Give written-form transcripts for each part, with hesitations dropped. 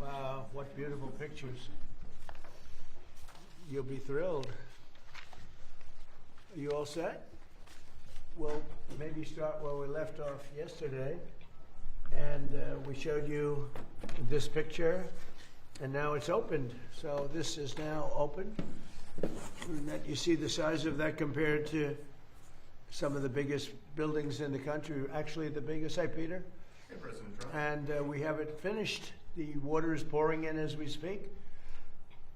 Wow, what beautiful pictures. You'll be thrilled. Are you all set? We'll maybe start where we left off yesterday. And we showed you this picture, and now it's opened. So this is now open. And that you see the size of that compared to some of the biggest buildings in the country. Actually, the biggest. Hi, Peter. Hey, President Trump. And we have it finished. The water is pouring in as we speak.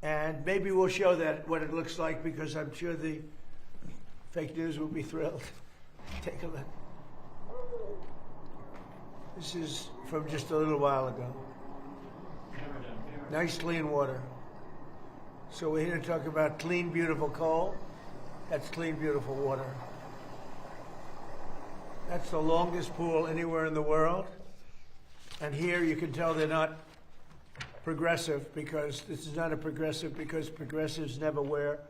And maybe we'll show that what it looks like, because I'm sure the fake news will be thrilled. Take a look. This is from just a little while ago. Nice clean water. So we're here to talk about clean, beautiful coal. That's clean, beautiful water. That's the longest pool anywhere in the world. And here you can tell they're not progressive, because this is not a progressive, because progressives never wear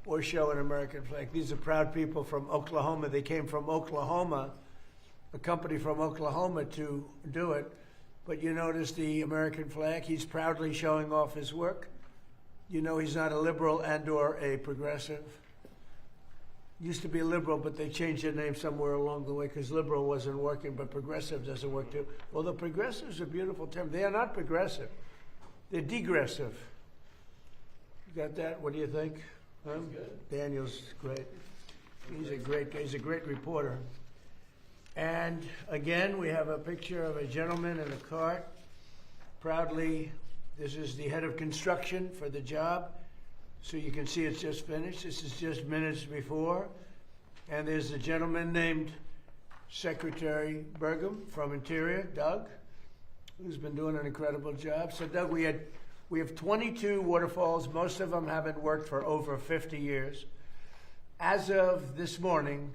or show an American flag. These are proud people from Oklahoma. They came from Oklahoma, a company from Oklahoma, to do it. But you notice the American flag, he's proudly showing off his work. You know he's not a liberal and or a progressive. Used to be liberal, but they changed their name somewhere along the way because liberal wasn't working, but progressive doesn't work too. Although progressive is a beautiful term. They are not progressive. They're degressive. You got that? What do you think? Daniel's great. He's a great reporter. And again, we have a picture of a gentleman in a cart. Proudly, this is the head of construction for the job. So you can see it's just finished. This is just minutes before. And there's a gentleman named Secretary Burgum from Interior, Doug, who's been doing an incredible job. So Doug, we have 22 waterfalls. Most of them haven't worked for over 50 years. As of this morning,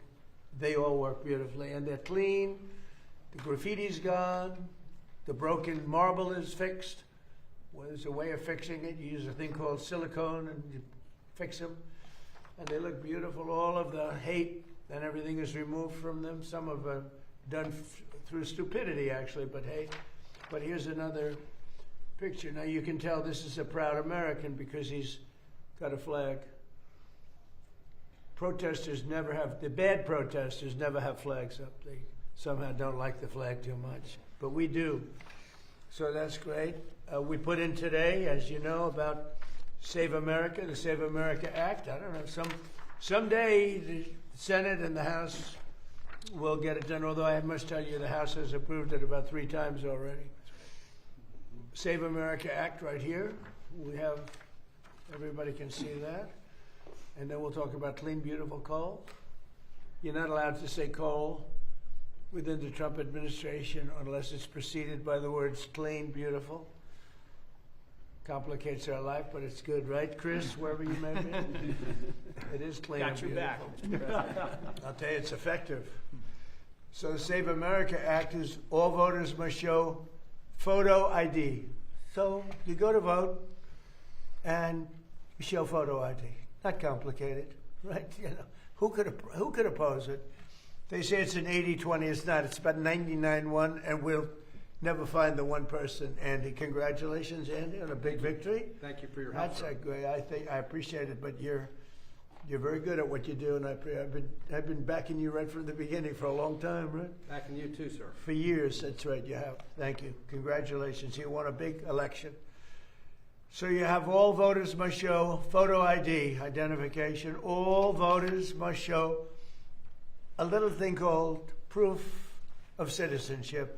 they all work beautifully, and they're clean. The graffiti's gone. The broken marble is fixed. Well, there's a way of fixing it. You use a thing called silicone, and you fix them, and they look beautiful. All of the hate and everything is removed from them. Some of them done through stupidity, actually, but hate. But here's another picture. Now you can tell this is a proud American because he's got a flag. Protesters never have, the bad protesters never have flags up. They somehow don't like the flag too much, but we do. So that's great. We put in today, as you know, about Save America, the Save America Act. I don't know, someday the Senate and the House will get it done, although I must tell you the House has approved it about 3 times already. Save America Act right here. We have, everybody can see that. And then we'll talk about clean, beautiful coal. You're not allowed to say coal within the Trump administration unless it's preceded by the words clean, beautiful. Complicates our life, but it's good, right, Chris, wherever you may be? It is clean and beautiful. I'll tell you, it's effective. So the Save America Act is all voters must show photo ID. So you go to vote and you show photo ID. Not complicated, right? You know, who could oppose it? They say it's an 80-20. It's not. It's about 99-1, and we'll never find the one person. Andy, congratulations, Andy, on a big victory. Thank you for your help. That's great. I appreciate it, but you're very good at what you do, and I've been backing you right from the beginning for a long time, right? Backing you too, sir. For years, that's right. You have. Thank you. Congratulations. You won a big election. So you have all voters must show photo ID, identification. All voters must show a little thing called proof of citizenship.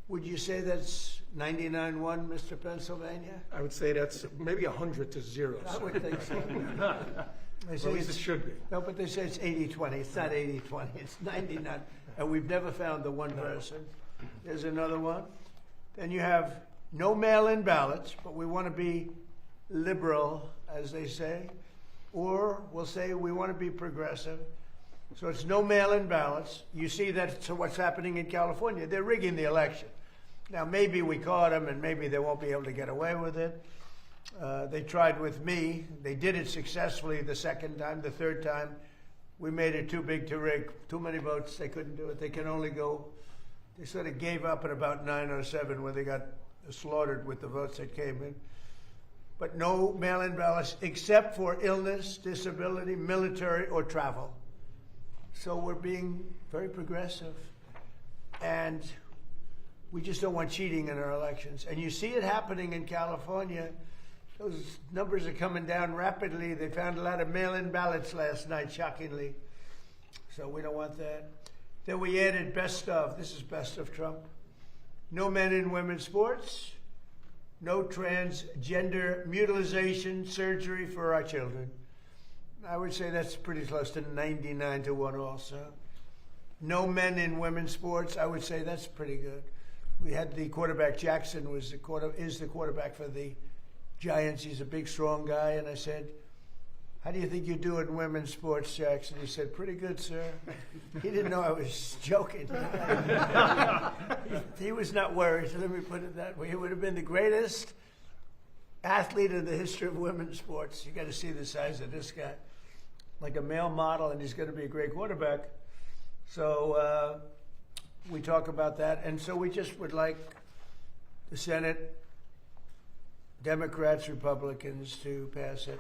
Would you say that's 99-1, Mr. Pennsylvania? I would say that's maybe 100 to 0. I would think so. They say At least it should be. No, but they say it's 80-20. It's not 80-20. It's 99. And we've never found the one person. There's another one. Then you have no mail-in ballots, but we want to be liberal, as they say. Or we'll say we want to be progressive. So it's no mail-in ballots. You see that's what's happening in California. They're rigging the election. Now, maybe we caught them, and maybe they won't be able to get away with it. They tried with me. They did it successfully the second time. The third time, we made it too big to rig. Too many votes. They couldn't do it. They can only go. They sort of gave up at about 9:07 when they got slaughtered with the votes that came in. But no mail-in ballots except for illness, disability, military, or travel. So we're being very progressive. And we just don't want cheating in our elections. And you see it happening in California. Those numbers are coming down rapidly. They found a lot of mail-in ballots last night, shockingly. So we don't want that. Then we added best of. This is best of Trump. No men in women's sports. No transgender mutilization surgery for our children. I would say that's pretty close to 99 to 1 also. No men in women's sports. I would say that's pretty good. We had the quarterback, Jackson, is the quarterback for the Giants. He's a big, strong guy. And I said, how do you think you do in women's sports, Jackson? He said, pretty good, sir. He didn't know I was joking. He was not worried, so let me put it that way. He would have been the greatest athlete in the history of women's sports. You got to see the size of this guy. Like a male model, and he's going to be a great quarterback. So we talk about that. And so we just would like the Senate, Democrats, Republicans to pass it.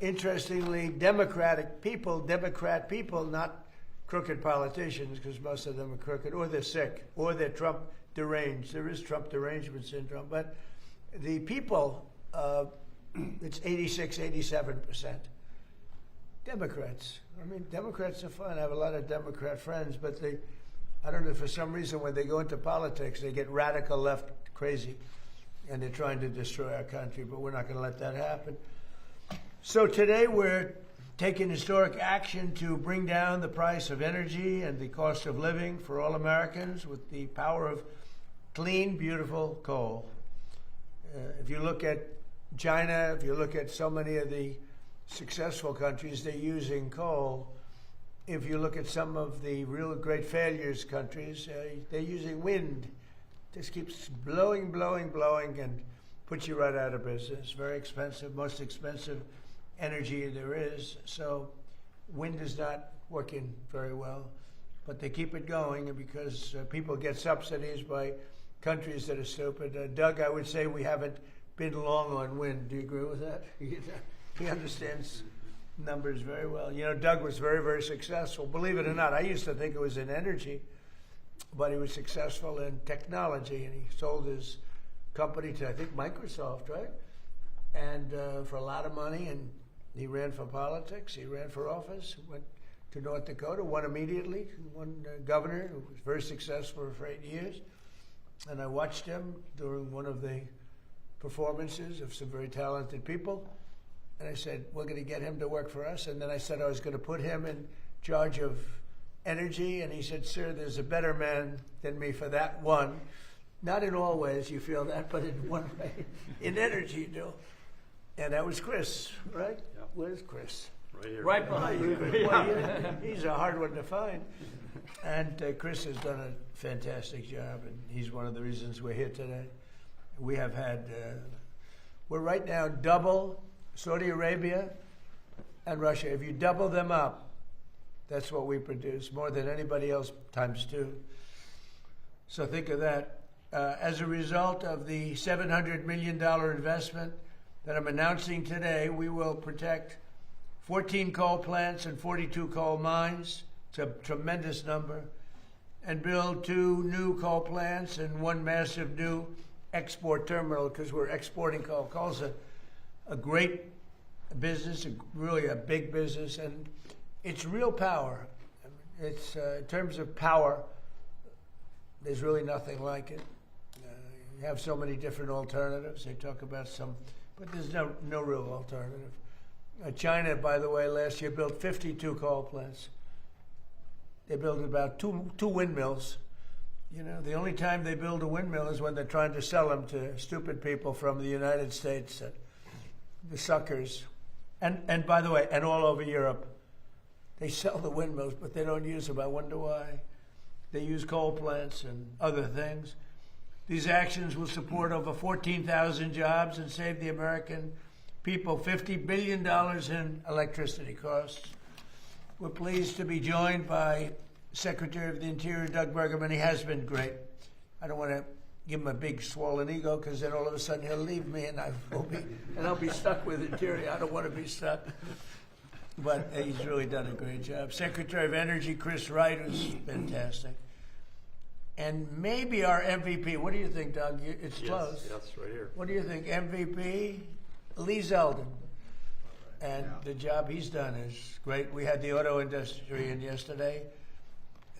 Interestingly, Democrat people, not crooked politicians, because most of them are crooked, or they're sick, or they're Trump deranged. There is Trump derangement syndrome. But the people, it's 86, 87%. Democrats. I mean, Democrats are fun. I have a lot of Democrat friends, but I don't know, for some reason when they go into politics, they get radical left crazy, and they're trying to destroy our country, but we're not going to let that happen. So today we're taking historic action to bring down the price of energy and the cost of living for all Americans with the power of clean, beautiful coal. If you look at China, if you look at so many of the successful countries, they're using coal. If you look at some of the real great failures countries, they're using wind. Just keeps blowing, and puts you right out of business. Very expensive, most expensive energy there is. So wind is not working very well, but they keep it going because people get subsidies by countries that are stupid. Doug, I would say we haven't been long on wind. Do you agree with that? He understands numbers very well. You know, Doug was very, very successful. Believe it or not, I used to think it was in energy, but he was successful in technology, and he sold his company to, I think, Microsoft, right? And for a lot of money, and he ran for politics. He ran for office, went to North Dakota, won immediately, won governor, who was very successful for 8 years. And I watched him during one of the performances of some very talented people. And I said, we're going to get him to work for us. And then I said I was going to put him in charge of energy. And he said, sir, there's a better man than me for that one. Not in all ways you feel that, but in one way. In energy, you do. And that was Chris, right? Yeah. Where's Chris? Right here. Right behind you. Well, he's a hard one to find. And Chris has done a fantastic job, and he's one of the reasons we're here today. We have had, we're right now double Saudi Arabia and Russia. If you double them up, that's what we produce, more than anybody else times 2. So think of that. As a result of the $700 million investment that I'm announcing today, we will protect 14 coal plants and 42 coal mines. It's a tremendous number. And build 2 new coal plants and 1 massive new export terminal, because we're exporting coal. Coal's a great business, really a big business, and it's real power. It's in terms of power, there's really nothing like it. You have so many different alternatives. They talk about some, but there's no real alternative. China, by the way, last year built 52 coal plants. They built about two windmills. You know, the only time they build a windmill is when they're trying to sell them to stupid people from the United States, the suckers. And by the way, and all over Europe, they sell the windmills, but they don't use them. I wonder why. They use coal plants and other things. These actions will support over 14,000 jobs and save the American people $50 billion in electricity costs. We're pleased to be joined by Secretary of the Interior, Doug Burgum. He has been great. I don't want to give him a big swollen ego, because then all of a sudden he'll leave me and I'll be stuck with it, Terry. I don't want to be stuck. But he's really done a great job. Secretary of Energy, Chris Wright, who's fantastic. And maybe our MVP. What do you think, Doug? It's close. Yes, right here. What do you think? MVP, Lee Zeldin. And the job he's done is great. We had the auto industry in yesterday.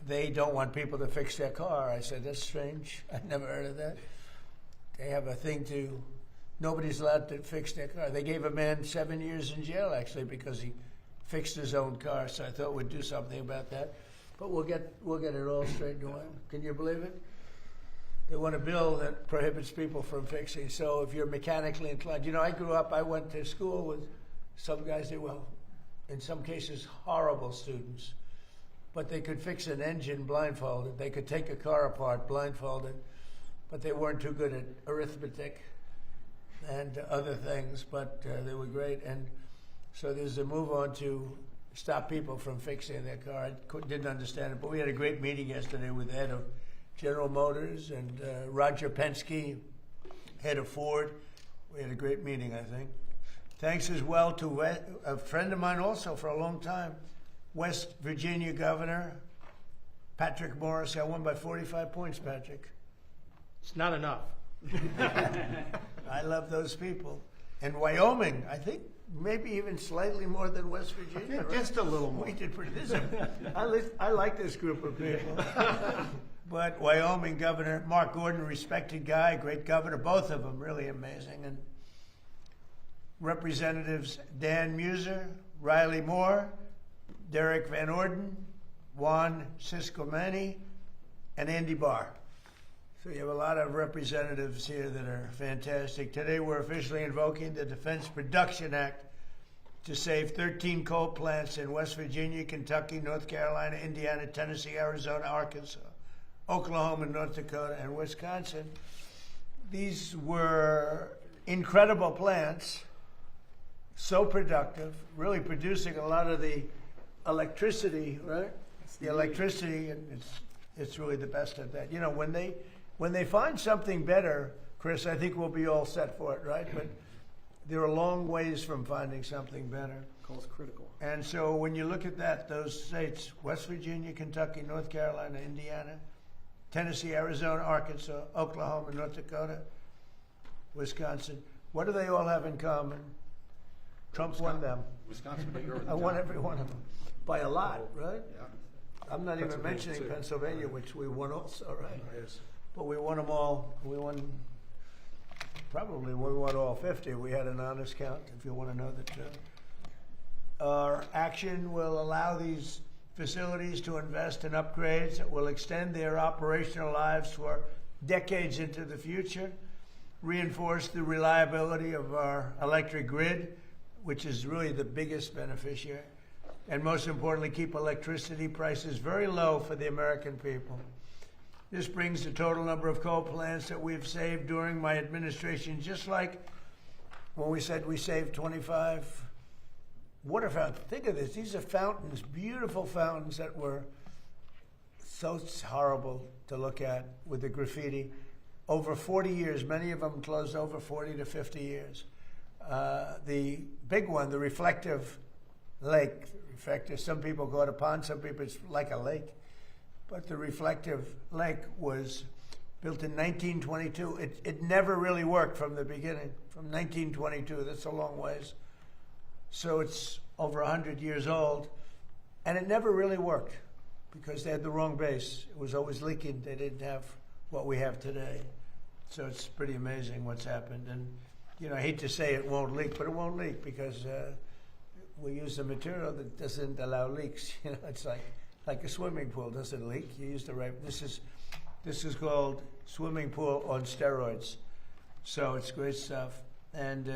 They don't want people to fix their car. I said, that's strange. I'd never heard of that. They have a thing nobody's allowed to fix their car. They gave a man 7 years in jail, actually, because he fixed his own car. So I thought we'd do something about that. But we'll get it all straightened away. Can you believe it? They want a bill that prohibits people from fixing. So if you're mechanically inclined, I went to school with some guys that were, in some cases, horrible students. But they could fix an engine blindfolded. They could take a car apart blindfolded. But they weren't too good at arithmetic and other things. But they were great. And so there's a move on to stop people from fixing their car. I didn't understand it. But we had a great meeting yesterday with the head of General Motors and Roger Penske, head of Ford. We had a great meeting, I think. Thanks as well to a friend of mine also for a long time, West Virginia Governor Patrick Morris. I won by 45 points, Patrick. It's not enough. I love those people. And Wyoming, I think maybe even slightly more than West Virginia. Right? Just a little more. We did pretty. I like this group of people. But Wyoming Governor Mark Gordon, respected guy, great governor, both of them really amazing. And Representatives Dan Muser, Riley Moore, Derek Van Orden, Juan Ciscomani, and Andy Barr. So you have a lot of representatives here that are fantastic. Today we're officially invoking the Defense Production Act to save 13 coal plants in West Virginia, Kentucky, North Carolina, Indiana, Tennessee, Arizona, Arkansas, Oklahoma, North Dakota, and Wisconsin. These were incredible plants, so productive, really producing a lot of the electricity, right? The electricity, and it's really the best at that. When they find something better, Chris, I think we'll be all set for it, right? But there are long ways from finding something better. Coal's critical. And so when you look at that, those states, West Virginia, Kentucky, North Carolina, Indiana, Tennessee, Arizona, Arkansas, Oklahoma, North Dakota, Wisconsin, what do they all have in common? Trump won them. Wisconsin bigger than I won every one of them by a lot, right? Yeah. I'm not even Pennsylvania, mentioning too. Pennsylvania, which we won also, right? Yes. But we won them all. We won all 50. We had an honest count, if you want to know the truth. Our action will allow these facilities to invest in upgrades that will extend their operational lives for decades into the future, reinforce the reliability of our electric grid, which is really the biggest beneficiary, and most importantly, keep electricity prices very low for the American people. This brings the total number of coal plants that we've saved during my administration, just like when we said we saved 25 water fountains. Think of this. These are fountains, beautiful fountains that were so horrible to look at with the graffiti. Over 40 years, many of them closed over 40 to 50 years. The big one, the reflective lake, some people call it a pond, some people it's like a lake. But the reflective lake was built in 1922. It never really worked from the beginning, from 1922. That's a long ways. So it's over 100 years old. And it never really worked because they had the wrong base. It was always leaking. They didn't have what we have today. So it's pretty amazing what's happened. And, I hate to say it won't leak, but it won't leak because we use a material that doesn't allow leaks. It's like a swimming pool doesn't leak. You use the right. This is called swimming pool on steroids. So it's great stuff. And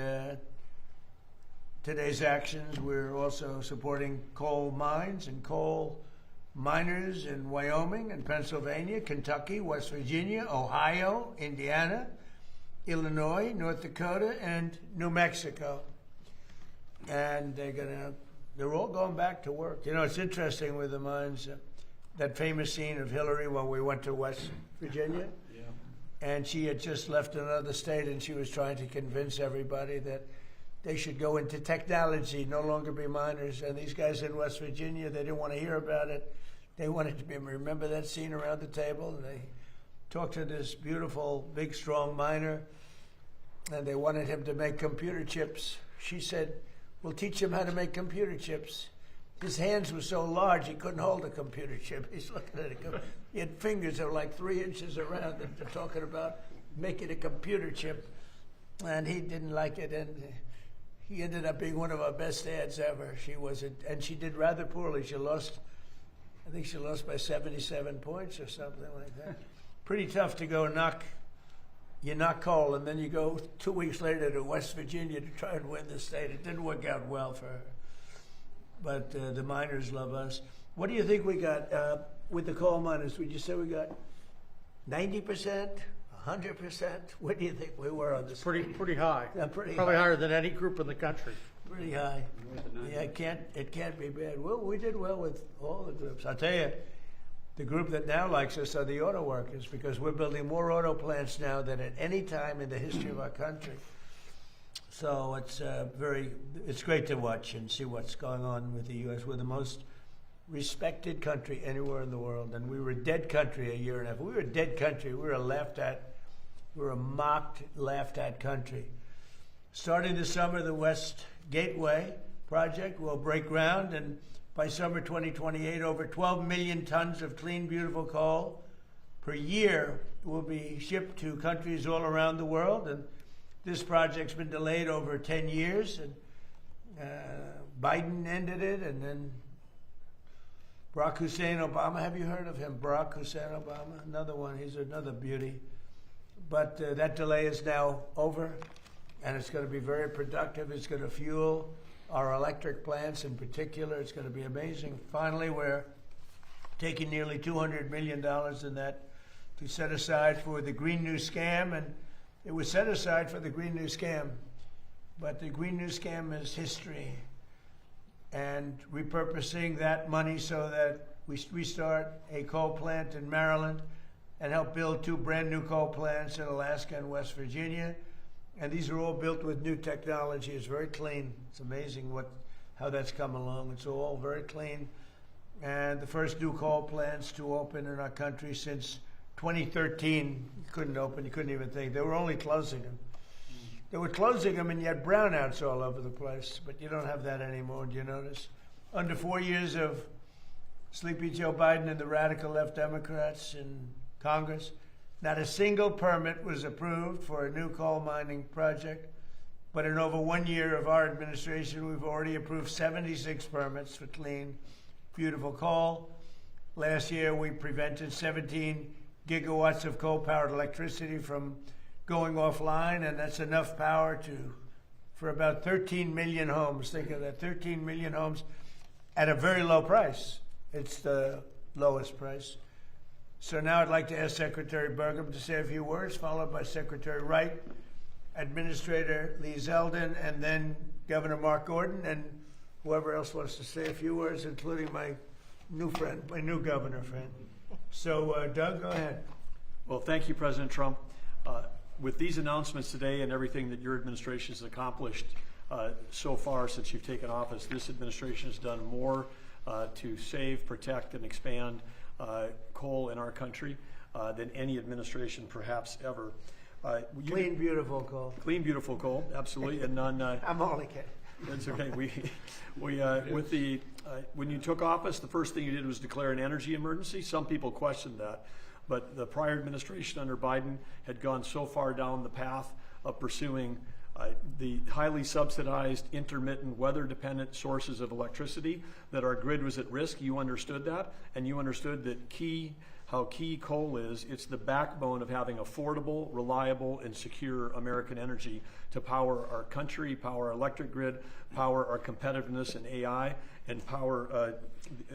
today's actions, we're also supporting coal mines and coal miners in Wyoming and Pennsylvania, Kentucky, West Virginia, Ohio, Indiana, Illinois, North Dakota, and New Mexico. And they're all going back to work. It's interesting with the mines, that famous scene of Hillary when we went to West Virginia. Yeah. and she had just left another state, and she was trying to convince everybody that they should go into technology, no longer be miners. And these guys in West Virginia, they didn't want to hear about it. They wanted to remember that scene around the table, and they talked to this beautiful, big, strong miner, and they wanted him to make computer chips. She said, "We'll teach him how to make computer chips." His hands were so large he couldn't hold a computer chip. He's looking at it. He had fingers that were like 3 inches around, and they're talking about making a computer chip, and he didn't like it, and he ended up being one of our best ads ever. She wasn't, and she did rather poorly. She lost, I think she lost by 77 points or something like that. Pretty tough to go knock coal, and then you go 2 weeks later to West Virginia to try and win the state. It didn't work out well for her. But the miners love us. What do you think we got with the coal miners? Would you say we got 90%, 100%? What do you think we were on this? Pretty high. Yeah, pretty Probably high. higher than any group in the country. Pretty high. Yeah, it can't be bad. Well, we did well with all the groups. I'll tell you, the group that now likes us are the auto workers, because we're building more auto plants now than at any time in the history of our country. So it's great to watch and see what's going on with the U.S. We're the most respected country anywhere in the world, and we were a dead country a year and a half. We were a dead country. We were laughed at. We were a mocked, laughed at country. Starting this summer, the West Gateway project will break ground, and by summer 2028, over 12 million tons of clean, beautiful coal per year will be shipped to countries all around the world. And this project's been delayed over 10 years, and Biden ended it, and then Barack Hussein Obama. Have you heard of him? Barack Hussein Obama, another one. He's another beauty. But that delay is now over, and it's going to be very productive. It's going to fuel our electric plants in particular. It's going to be amazing. Finally, we're taking nearly $200 million in that to set aside for the Green New Scam, and it was set aside for the Green New Scam, but the Green New Scam is history, and repurposing that money so that we restart a coal plant in Maryland and help build 2 brand new coal plants in Alaska and West Virginia. And these are all built with new technology. It's very clean. It's amazing how that's come along. It's all very clean. And the first new coal plants to open in our country since 2013. You couldn't open, you couldn't even think. They were only closing them. They were closing them, and you had brownouts all over the place. But you don't have that anymore, do you notice? Under 4 years of Sleepy Joe Biden and the radical left Democrats in Congress, not a single permit was approved for a new coal mining project. But in over 1 year of our administration, we've already approved 76 permits for clean, beautiful coal. Last year, we prevented 17 gigawatts of coal-powered electricity from going offline, and that's enough power for about 13 million homes. Think of that, 13 million homes at a very low price. It's the lowest price. So now I'd like to ask Secretary Burgum to say a few words, followed by Secretary Wright, Administrator Lee Zeldin, and then Governor Mark Gordon, and whoever else wants to say a few words, including my new friend, my new governor friend. So, Doug, go ahead. Well, thank you, President Trump. With these announcements today and everything that your administration has accomplished so far since you've taken office, this administration has done more to save, protect, and expand coal in our country than any administration perhaps ever. Clean, beautiful coal. Clean, beautiful coal, absolutely, and none. I'm only kidding. That's okay. When you took office, the first thing you did was declare an energy emergency. Some people questioned that, but the prior administration under Biden had gone so far down the path of pursuing the highly subsidized, intermittent, weather-dependent sources of electricity that our grid was at risk. You understood that, and you understood that how key coal is. It's the backbone of having affordable, reliable, and secure American energy to power our country, power our electric grid, power our competitiveness in AI, and power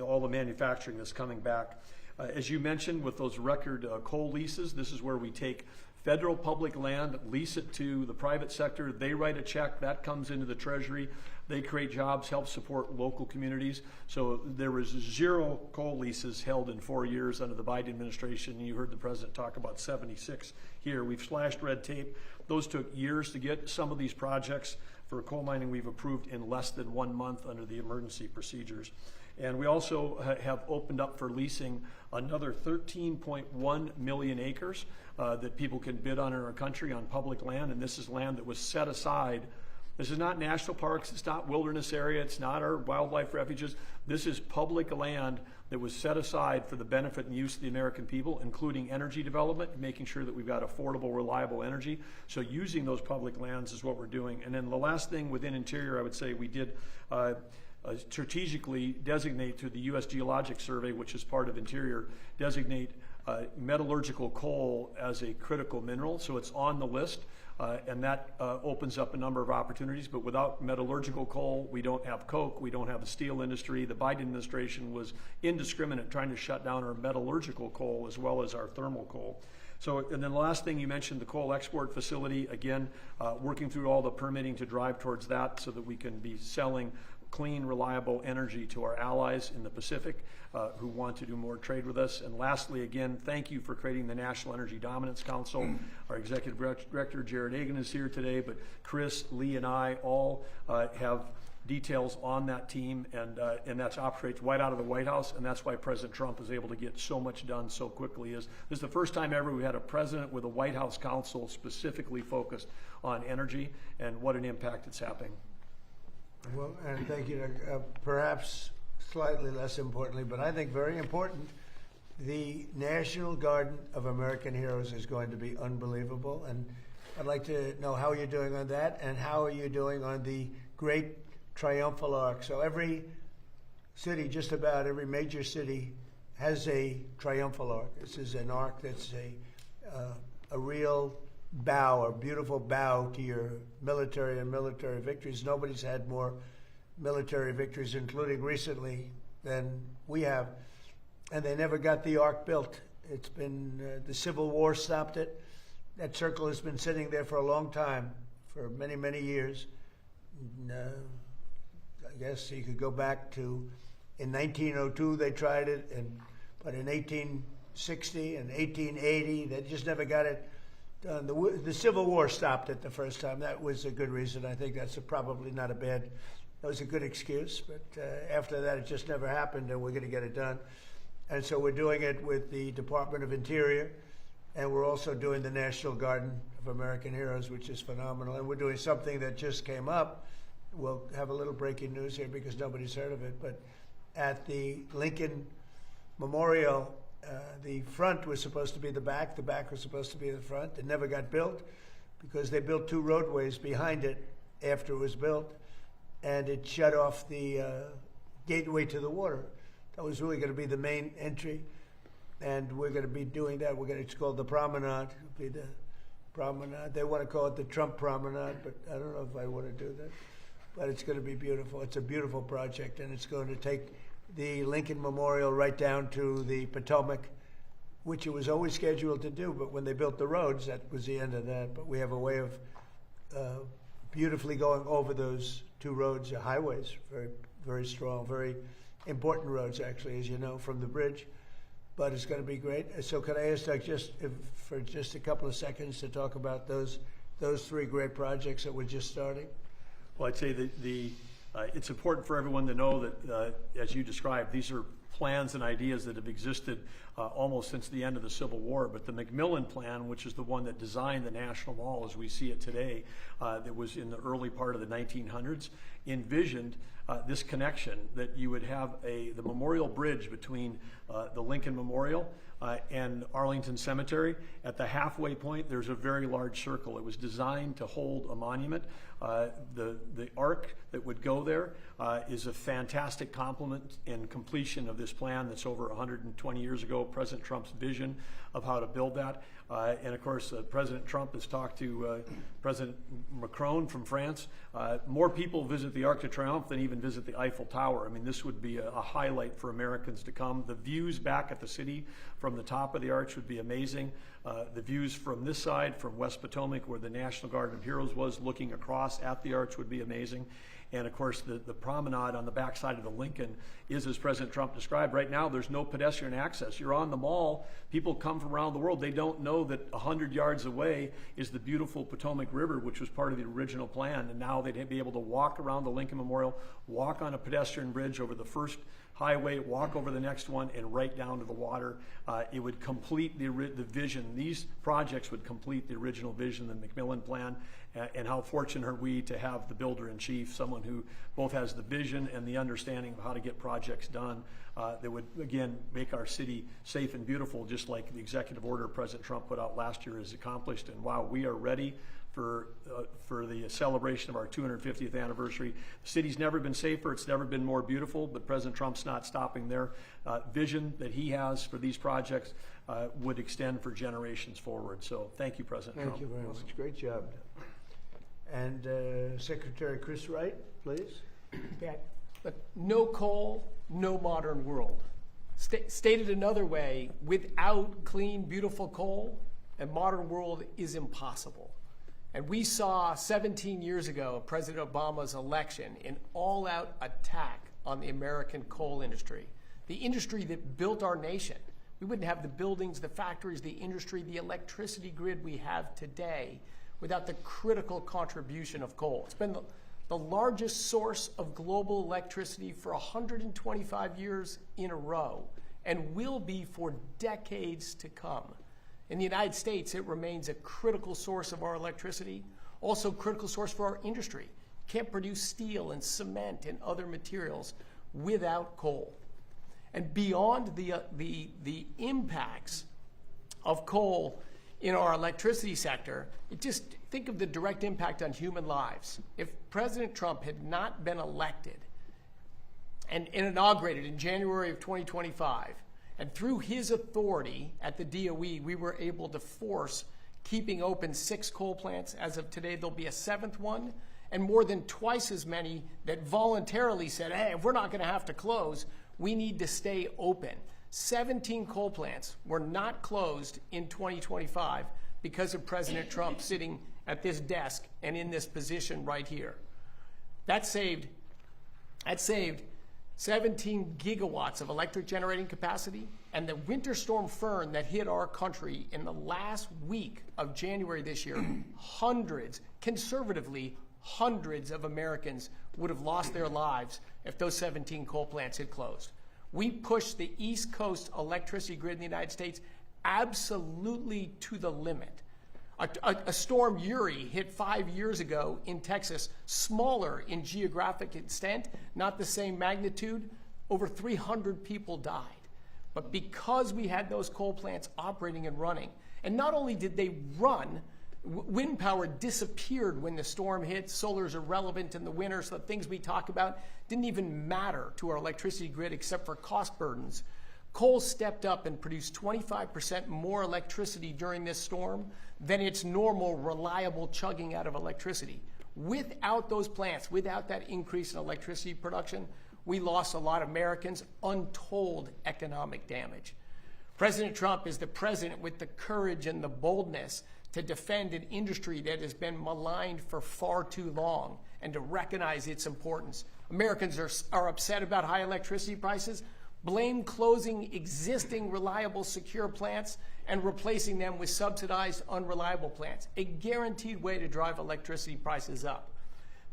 all the manufacturing that's coming back. As you mentioned, with those record coal leases, this is where we take federal public land, lease it to the private sector. They write a check that comes into the Treasury. They create jobs, help support local communities. So there was 0 coal leases held in 4 years under the Biden administration. You heard the president talk about 76 here. We've slashed red tape. Those took years to get. Some of these projects for coal mining we've approved in less than 1 month under the emergency procedures. And we also have opened up for leasing another 13.1 million acres that people can bid on in our country on public land. And this is land that was set aside. This is not national parks, it's not wilderness area, it's not our wildlife refuges. This is public land that was set aside for the benefit and use of the American people, including energy development, making sure that we've got affordable, reliable energy. So using those public lands is what we're doing. And then the last thing within Interior, I would say we did strategically designate through the U.S. Geologic Survey, which is part of Interior, designate metallurgical coal as a critical mineral. So it's on the list. And that opens up a number of opportunities. But without metallurgical coal, we don't have coke, we don't have a steel industry. The Biden administration was indiscriminate trying to shut down our metallurgical coal as well as our thermal coal. So, and then the last thing you mentioned, the coal export facility, again, working through all the permitting to drive towards that so that we can be selling clean, reliable energy to our allies in the Pacific who want to do more trade with us. And lastly, again, thank you for creating the National Energy Dominance Council. Our Executive Director, Jared Agan, is here today, but Chris, Lee, and I all have details on that team, and that operates right out of the White House, and that's why President Trump is able to get so much done so quickly. This is the first time ever we had a president with a White House council specifically focused on energy, and what an impact it's having. Well, and thank you. Perhaps slightly less importantly, but I think very important, the National Garden of American Heroes is going to be unbelievable. And I'd like to know how you're doing on that, and how are you doing on the Great Triumphal Arch. So every city, just about every major city, has a triumphal arch. This is an arc that's a real bow, a beautiful bow to your military and military victories. Nobody's had more military victories, including recently, than we have. And they never got the arc built. It's been, the Civil War stopped it. That circle has been sitting there for a long time, for many, many years. And, I guess you could go back to, in 1902 they tried it, but in 1860 and 1880, they just never got it done. The Civil War stopped it the first time. That was a good reason. I think that's probably not a bad, that was a good excuse. But after that, it just never happened, and we're going to get it done. And so we're doing it with the Department of Interior, and we're also doing the National Garden of American Heroes, which is phenomenal. And we're doing something that just came up. We'll have a little breaking news here because nobody's heard of it. But at the Lincoln Memorial, the front was supposed to be the back was supposed to be the front. It never got built because they built two roadways behind it after it was built, and it shut off the gateway to the water. That was really going to be the main entry, and we're going to be doing that. It's called the Promenade. It'll be the Promenade. They want to call it the Trump Promenade, but I don't know if I want to do that. But it's going to be beautiful. It's a beautiful project, and it's going to take the Lincoln Memorial right down to the Potomac, which it was always scheduled to do. But when they built the roads, that was the end of that. But we have a way of beautifully going over those two roads, highways, very, very strong, very important roads, actually, as you know, from the bridge. But it's going to be great. So can I ask Doug for just a couple of seconds to talk about those three great projects that we're just starting? Well, I'd say that it's important for everyone to know that, as you described, these are plans and ideas that have existed almost since the end of the Civil War. But the McMillan Plan, which is the one that designed the National Mall as we see it today, that was in the early part of the 1900s, envisioned this connection that you would have the memorial bridge between the Lincoln Memorial and Arlington Cemetery. At the halfway point, there's a very large circle. It was designed to hold a monument. The arc that would go there is a fantastic complement and completion of this plan that's over 120 years ago, President Trump's vision of how to build that. And of course, President Trump has talked to President Macron from France. More people visit the Arc de Triomphe than even visit the Eiffel Tower. I mean, this would be a highlight for Americans to come. The views back at the city from the top of the arch would be amazing. The views from this side, from West Potomac, where the National Garden of Heroes was, looking across at the arch would be amazing. And of course, the promenade on the backside of the Lincoln is, as President Trump described, right now there's no pedestrian access. You're on the mall, people come from around the world. They don't know that 100 yards away is the beautiful Potomac River, which was part of the original plan. And now they'd be able to walk around the Lincoln Memorial, walk on a pedestrian bridge over the first highway, walk over the next one, and right down to the water. It would complete the vision. These projects would complete the original vision, the McMillan Plan, and how fortunate are we to have the builder-in-chief, someone who both has the vision and the understanding of how to get projects done that would, again, make our city safe and beautiful, just like the executive order President Trump put out last year has accomplished. And wow, we are ready for the celebration of our 250th anniversary. The city's never been safer, it's never been more beautiful, but President Trump's not stopping there. Vision that he has for these projects would extend for generations forward. So thank you, President Trump. Thank you very much. Great job. And Secretary Chris Wright, please. But no coal, no modern world. Stated another way, without clean, beautiful coal, a modern world is impossible. And we saw 17 years ago, President Obama's election, an all-out attack on the American coal industry, the industry that built our nation. We wouldn't have the buildings, the factories, the industry, the electricity grid we have today without the critical contribution of coal. It's been the largest source of global electricity for 125 years in a row and will be for decades to come. In the United States, it remains a critical source of our electricity, also a critical source for our industry. Can't produce steel and cement and other materials without coal. And beyond the impacts of coal in our electricity sector, just think of the direct impact on human lives. If President Trump had not been elected and inaugurated in January of 2025, and through his authority at the DOE, we were able to force keeping open 6 coal plants. As of today, there'll be a 7th one, and more than twice as many that voluntarily said, hey, if we're not going to have to close, we need to stay open. 17 coal plants were not closed in 2025 because of President Trump sitting at this desk and in this position right here. That saved 17 gigawatts of electric generating capacity, and the winter storm Fern that hit our country in the last week of January this year, conservatively, hundreds of Americans would have lost their lives if those 17 coal plants had closed. We pushed the East Coast electricity grid in the United States absolutely to the limit. A storm Uri hit 5 years ago in Texas, smaller in geographic extent, not the same magnitude. Over 300 people died. But because we had those coal plants operating and running, and not only did they run, wind power disappeared when the storm hit. Solar is irrelevant in the winter, so the things we talk about didn't even matter to our electricity grid except for cost burdens. Coal stepped up and produced 25% more electricity during this storm than its normal, reliable chugging out of electricity. Without those plants, without that increase in electricity production, we lost a lot of Americans, untold economic damage. President Trump is the president with the courage and the boldness to defend an industry that has been maligned for far too long and to recognize its importance. Americans are upset about high electricity prices. Blame closing existing reliable, secure plants and replacing them with subsidized, unreliable plants, a guaranteed way to drive electricity prices up.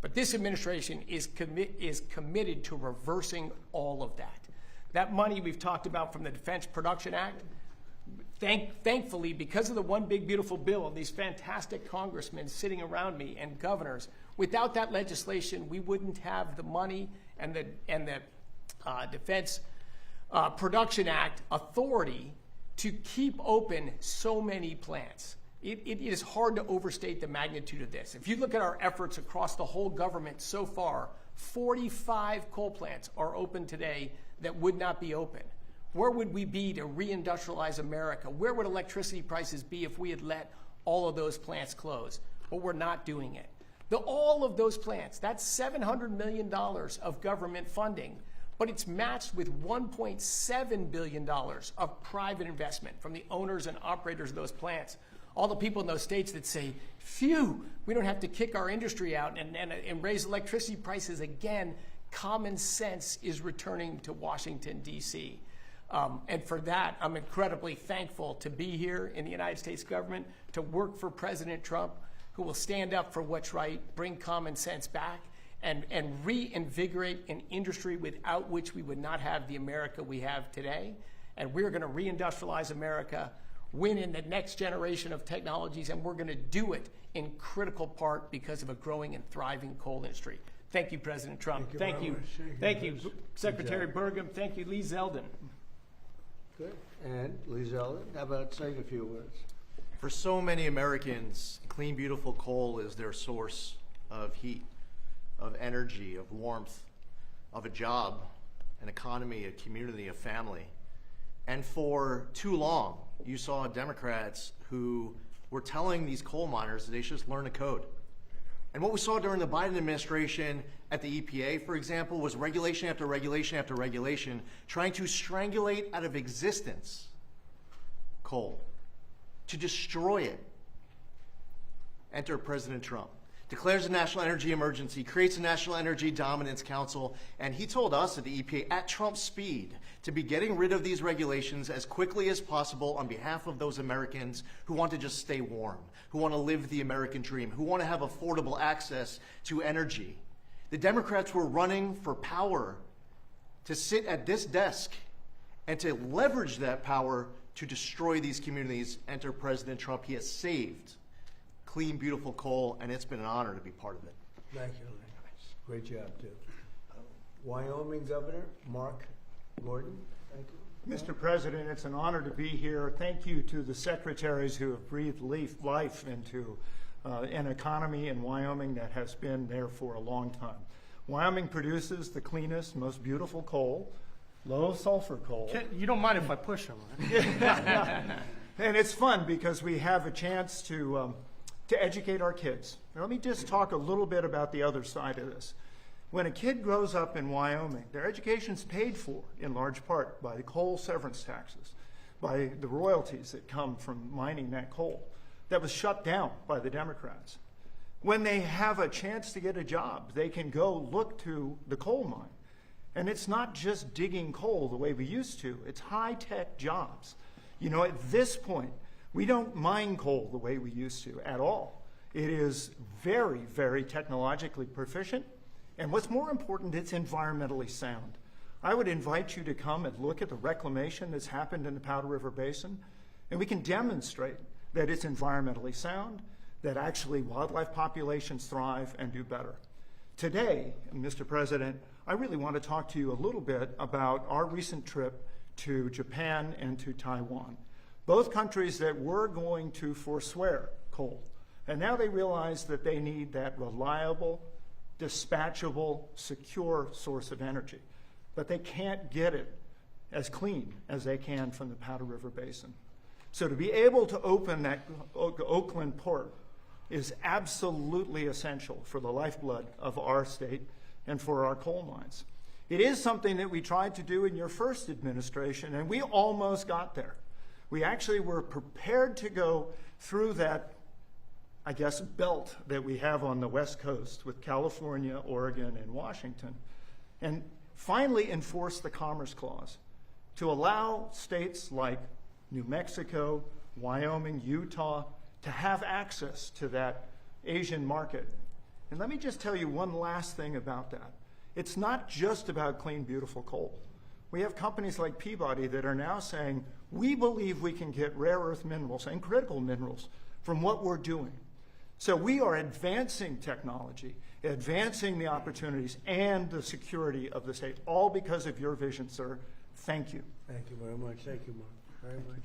But this administration is committed to reversing all of that. That money we've talked about from the Defense Production Act, thankfully, because of the One Big Beautiful Bill and these fantastic congressmen sitting around me and governors, without that legislation, we wouldn't have the money and the Defense Production Act authority to keep open so many plants. It is hard to overstate the magnitude of this. If you look at our efforts across the whole government so far, 45 coal plants are open today that would not be open. Where would we be to reindustrialize America? Where would electricity prices be if we had let all of those plants close? But we're not doing it. All of those plants, that's $700 million of government funding, but it's matched with $1.7 billion of private investment from the owners and operators of those plants. all the people in those states that say, phew, we don't have to kick our industry out and raise electricity prices again. Common sense is returning to Washington, D.C. And for that, I'm incredibly thankful to be here in the United States government, to work for President Trump, who will stand up for what's right, bring common sense back, and reinvigorate an industry without which we would not have the America we have today. And we're going to reindustrialize America, win in the next generation of technologies, and we're going to do it in critical part because of a growing and thriving coal industry. Thank you, President Trump. Thank you very much. Good Secretary job. Burgum. Thank you, Lee Zeldin. Good. And Lee Zeldin, how about saying a few words? For so many Americans, clean, beautiful coal is their source of heat, of energy, of warmth, of a job, an economy, a community, a family. And for too long, you saw Democrats who were telling these coal miners that they should just learn the code. And what we saw during the Biden administration at the EPA, for example, was regulation after regulation after regulation, trying to strangulate out of existence coal, to destroy it. Enter President Trump, declares a national energy emergency, creates a National Energy Dominance Council, and he told us at the EPA at Trump's speed to be getting rid of these regulations as quickly as possible on behalf of those Americans who want to just stay warm, who want to live the American dream, who want to have affordable access to energy. The Democrats were running for power to sit at this desk and to leverage that power to destroy these communities. Enter President Trump. He has saved clean, beautiful coal, and it's been an honor to be part of it. Thank you, Lee. Great job, too. Wyoming Governor Mark Gordon. Thank you. Mr. President, it's an honor to be here. Thank you to the secretaries who have breathed life into an economy in Wyoming that has been there for a long time. Wyoming produces the cleanest, most beautiful coal, low sulfur coal. You don't mind if I push him, right? And it's fun because we have a chance to educate our kids. Now, let me just talk a little bit about the other side of this. When a kid grows up in Wyoming, their education's paid for in large part by the coal severance taxes, by the royalties that come from mining that coal that was shut down by the Democrats. When they have a chance to get a job, they can go look to the coal mine. And it's not just digging coal the way we used to, it's high-tech jobs. You know, at this point, we don't mine coal the way we used to at all. It is very, very technologically proficient. And what's more important, it's environmentally sound. I would invite you to come and look at the reclamation that's happened in the Powder River Basin, and we can demonstrate that it's environmentally sound, that actually wildlife populations thrive and do better. Today, Mr. President, I really want to talk to you a little bit about our recent trip to Japan and to Taiwan, both countries that were going to forswear coal. And now they realize that they need that reliable, dispatchable, secure source of energy. But they can't get it as clean as they can from the Powder River Basin. So to be able to open that Oakland port is absolutely essential for the lifeblood of our state and for our coal mines. It is something that we tried to do in your first administration, and we almost got there. We actually were prepared to go through that, I guess, belt that we have on the West Coast with California, Oregon, and Washington, and finally enforce the Commerce Clause to allow states like New Mexico, Wyoming, Utah, to have access to that Asian market. And let me just tell you one last thing about that. It's not just about clean, beautiful coal. We have companies like Peabody that are now saying, we believe we can get rare earth minerals and critical minerals from what we're doing. So we are advancing technology, advancing the opportunities and the security of the state, all because of your vision, sir. Thank you. Thank you very much. Thank you, Mark, very much.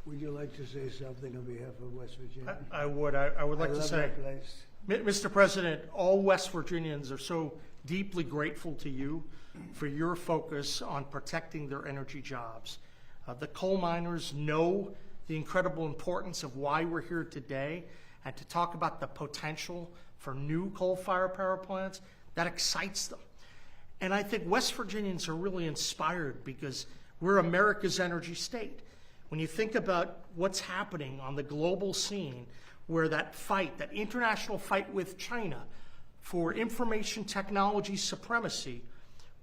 Would you like to say something on behalf of West Virginia? I would. I would like I to love say, that place. Mr. President, all West Virginians are so deeply grateful to you for your focus on protecting their energy jobs. The coal miners know the incredible importance of why we're here today, and to talk about the potential for new coal-fired power plants, that excites them. And I think West Virginians are really inspired because we're America's energy state. when you think about what's happening on the global scene, where that fight, that international fight with China for information technology supremacy,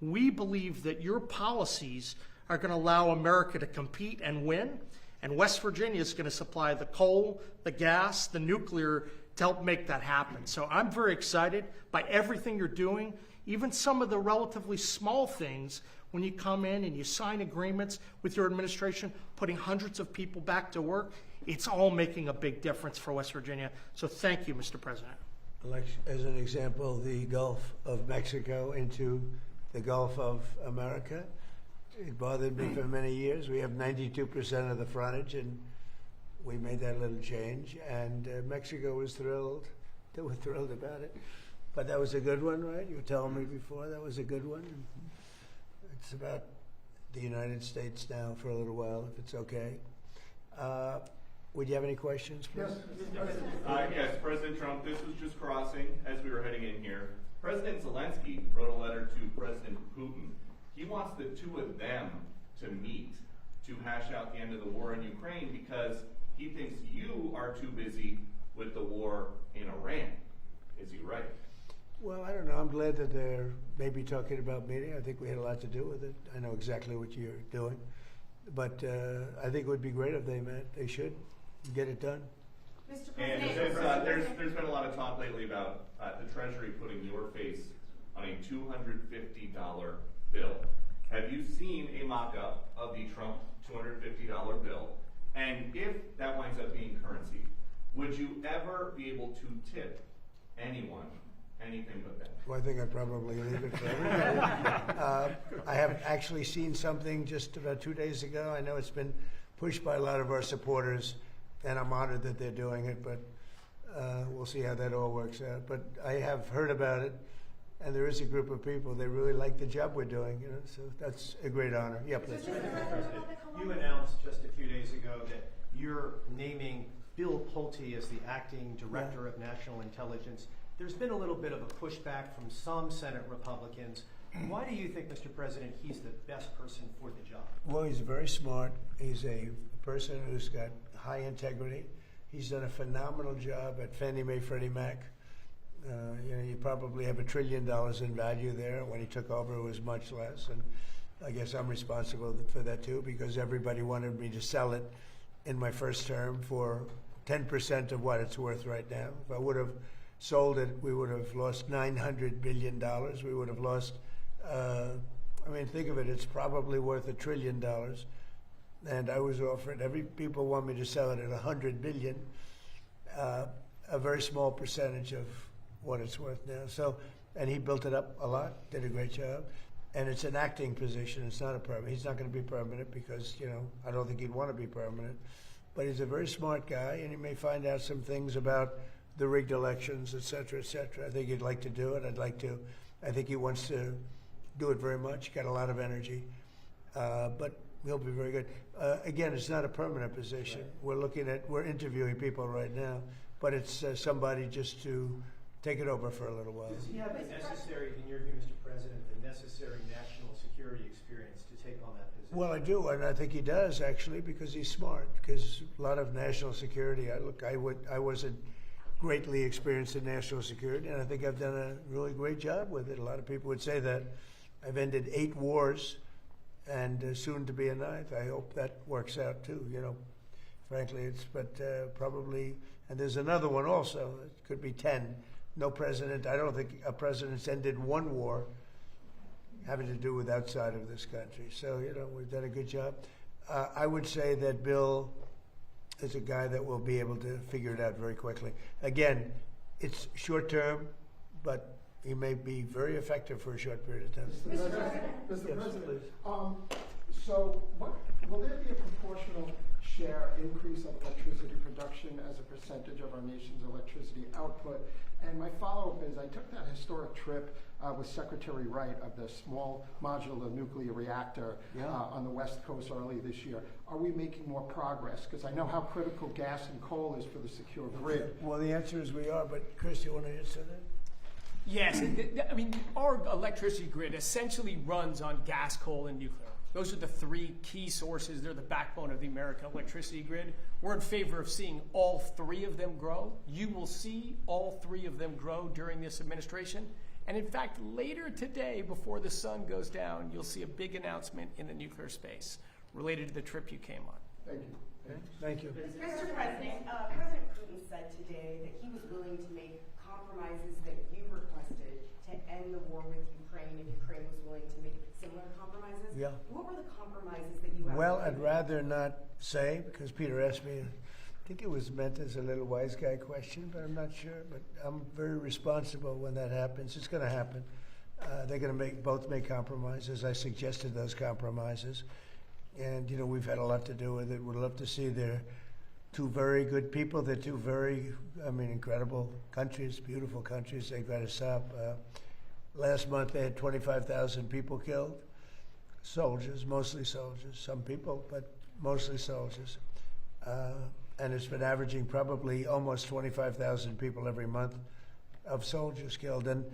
we believe that your policies are going to allow America to compete and win, and West Virginia is going to supply the coal, the gas, the nuclear to help make that happen. So I'm very excited by everything you're doing, even some of the relatively small things when you come in and you sign agreements with your administration, putting hundreds of people back to work. It's all making a big difference for West Virginia. So thank you, Mr. President. Like, as an example, the Gulf of Mexico into the Gulf of America. It bothered me for many years. We have 92% of the frontage, and we made that little change. And Mexico was thrilled. They were thrilled about it. But that was a good one, right? You were telling me before that was a good one. It's about the United States now for a little while, if it's okay. Would you have any questions, please? Yes, President Trump, this was just crossing as we were heading in here. President Zelensky wrote a letter to President Putin. He wants the two of them to meet to hash out the end of the war in Ukraine because he thinks you are too busy with the war in Iran. Is he right? Well, I don't know. I'm glad that they're maybe talking about meeting. I think we had a lot to do with it. I know exactly what you're doing. But I think it would be great if they met. They should get it done. Mr. And President, there's been a lot of talk lately about the Treasury putting your face on a $250 bill. Have you seen a mock-up of the Trump $250 bill? And if that winds up being currency, would you ever be able to tip anyone anything but that? Well, I think I'd probably leave it for everybody. I have actually seen something just about 2 days ago. I know it's been pushed by a lot of our supporters, and I'm honored that they're doing it, but we'll see how that all works out. But I have heard about it, and there is a group of people, they really like the job we're doing, you know, so that's a great honor. Yeah, please. You announced just a few days ago that you're naming Bill Pulte as the acting director of national intelligence. There's been a little bit of a pushback from some Senate Republicans. Why do you think, Mr. President, he's the best person for the job? Well, he's very smart. He's a person who's got high integrity. He's done a phenomenal job at Fannie Mae, Freddie Mac. You know, you probably have $1 trillion in value there. When he took over, it was much less. And I guess I'm responsible for that too, because everybody wanted me to sell it in my first term for 10% of what it's worth right now. If I would have sold it, we would have lost $900 billion. We would have lost, I mean, think of it, it's probably worth $1 trillion. And I was offered, people want me to sell it at $100 billion, a very small percentage of what it's worth now. So, and he built it up a lot, did a great job. And it's an acting position, it's not a permanent. He's not going to be permanent because, you know, I don't think he'd want to be permanent. But he's a very smart guy, and he may find out some things about the rigged elections, et cetera, et cetera. I think he'd like to do it. I think he wants to do it very much. Got a lot of energy. But he'll be very good. Again, it's not a permanent position. Right. We're interviewing people right now, but it's somebody just to take it over for a little while. Does he have the necessary, in your view, Mr. President, the necessary national security experience to take on that position? Well, I do, and I think he does, actually, because he's smart. Because a lot of national security, I wasn't greatly experienced in national security, and I think I've done a really great job with it. A lot of people would say that. I've ended 8 wars, and soon to be a 9th. I hope that works out too. You know, frankly, probably. And there's another one also. It could be 10. No president. I don't think a president's ended 1 war having to do with outside of this country. So, you know, we've done a good job. I would say that Bill is a guy that will be able to figure it out very quickly. Again, it's short term, but he may be very effective for a short period of time. Mr. President, so will there be a proportional share increase of electricity production as a percentage of our nation's electricity output? And my follow-up is, I took that historic trip with Secretary Wright of the small modular nuclear reactor on the West Coast early this year. Are we making more progress? Because I know how critical gas and coal is for the secure grid. Well, the answer is we are, but Chris, you want to answer that? Yes, I mean, our electricity grid essentially runs on gas, coal, and nuclear. Those are the three key sources. They're the backbone of the American electricity grid. We're in favor of seeing all three of them grow. You will see all three of them grow during this administration. And in fact, later today, before the sun goes down, you'll see a big announcement in the nuclear space related to the trip you came on. Thank you. Okay, thank you. Mr. President, President Putin said today that he was willing to make compromises that you requested to end the war with Ukraine if Ukraine was willing to make similar compromises. Yeah. What were the compromises that you asked? Well, I'd rather not say, because Peter asked me. I think it was meant as a little wise guy question, but I'm not sure. But I'm very responsible when that happens. It's going to happen. They're going to both make compromises. I suggested those compromises. And, we've had a lot to do with it. We'd love to see they're two very good people. They're two very, incredible countries, beautiful countries. They've got to stop. Last month they had 25,000 people killed. Soldiers, mostly soldiers. Some people, but mostly soldiers. And it's been averaging probably almost 25,000 people every month of soldiers killed. And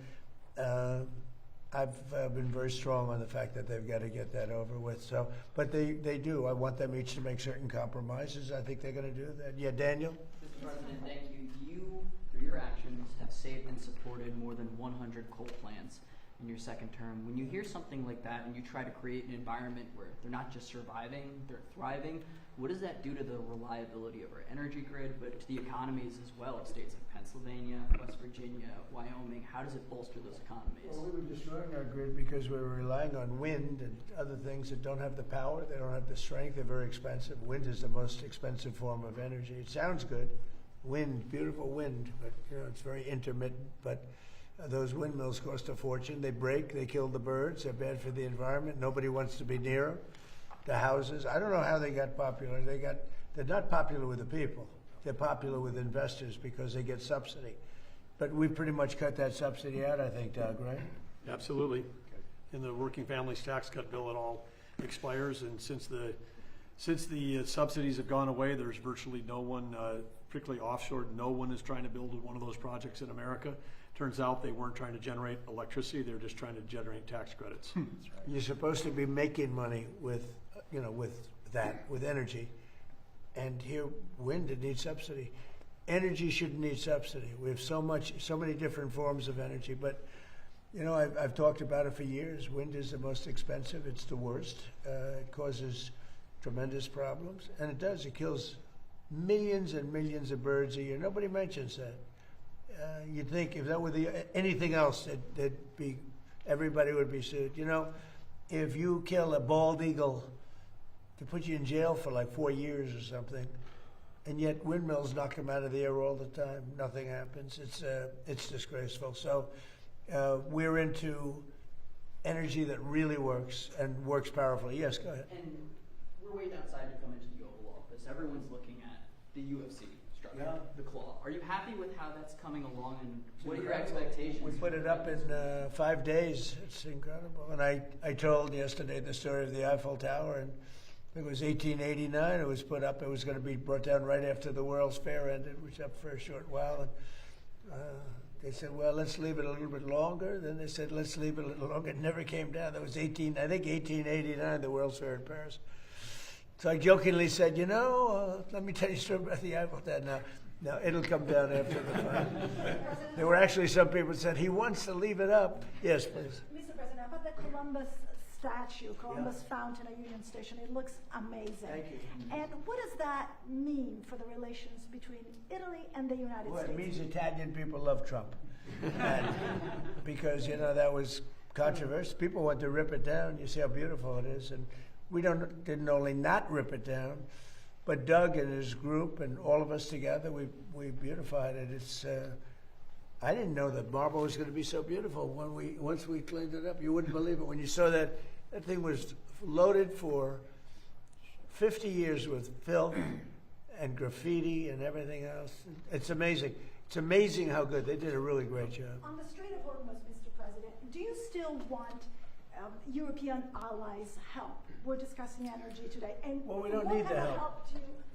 I've been very strong on the fact that they've got to get that over with. So, but they do. I want them each to make certain compromises. I think they're going to do that. Yeah, Daniel? Mr. President, thank you. You, through your actions, have saved and supported more than 100 coal plants in your second term. When you hear something like that and you try to create an environment where they're not just surviving, they're thriving, what does that do to the reliability of our energy grid, but to the economies as well of states like Pennsylvania, West Virginia, Wyoming? How does it bolster those economies? Well, we were destroying our grid because we were relying on wind and other things that don't have the power, they don't have the strength, they're very expensive. Wind is the most expensive form of energy. It sounds good, wind, beautiful wind, but it's very intermittent. But those windmills cost a fortune. They break, they kill the birds, they're bad for the environment. Nobody wants to be near them. The houses, I don't know how they got popular. They're not popular with the people. They're popular with investors because they get subsidy. But we've pretty much cut that subsidy out, I think, Doug, right? Absolutely. In the working families tax cut bill, it all expires, and since the subsidies have gone away, there's virtually no one, particularly offshore, no one is trying to build one of those projects in America. Turns out they weren't trying to generate electricity, they were just trying to generate tax credits. That's right. You're supposed to be making money with energy. And here, wind, it needs subsidy. Energy shouldn't need subsidy. We have so many different forms of energy, but I've talked about it for years. Wind is the most expensive. It's the worst. It causes tremendous problems, and it does. It kills millions and millions of birds a year. Nobody mentions that. You'd think if that were anything else, everybody would be sued. If you kill a bald eagle, they put you in jail for like 4 years or something, and yet windmills knock them out of the air all the time. Nothing happens. It's disgraceful. So we're into energy that really works and works powerfully. Yes, go ahead. And we're waiting outside to come into the Oval Office. Everyone's looking at the UFC structure, the claw. Are you happy with how that's coming along, and what are your expectations? We put it up in 5 days. It's incredible. And I told yesterday the story of the Eiffel Tower, and I think it was 1889 it was put up. It was going to be brought down right after the World's Fair ended, which was up for a short while. And they said, well, let's leave it a little bit longer. Then they said, let's leave it a little longer. It never came down. That was 1889, the World's Fair in Paris. So I jokingly said, let me tell you a story about the Eiffel Tower. Now, it'll come down after the fight. There were actually some people who said, he wants to leave it up. Yes, please. Mr. President, about the Columbus statue, Columbus Fountain at Union Station, it looks amazing. Thank you. And what does that mean for the relations between Italy and the United Well, States? it means Italian people love Trump. Because, that was controversial. People want to rip it down. You see how beautiful it is. And we didn't only not rip it down, but Doug and his group and all of us together, we beautified it. It's I didn't know that marble was going to be so beautiful once we cleaned it up. You wouldn't believe it when you saw that thing was loaded for 50 years with filth and graffiti and everything else. It's amazing. It's amazing how good. They did a really great job. On the Strait of Hormuz, Mr. President, do you still want European allies' help? We're discussing energy today. And Well, we don't need the help.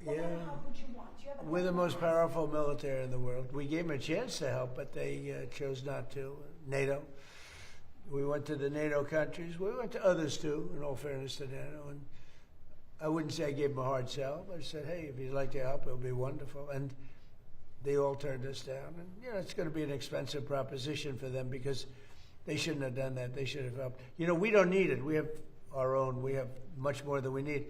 What kind of help would you want? Do you have a We're the most powerful military in the world. We gave them a chance to help, but they chose not to. NATO. We went to the NATO countries. We went to others too, in all fairness to NATO. And I wouldn't say I gave them a hard sell, but I said, hey, if you'd like to help, it would be wonderful. And they all turned us down. And, you know, it's going to be an expensive proposition for them because they shouldn't have done that. They should have helped. You know, we don't need it. We have our own. We have much more than we need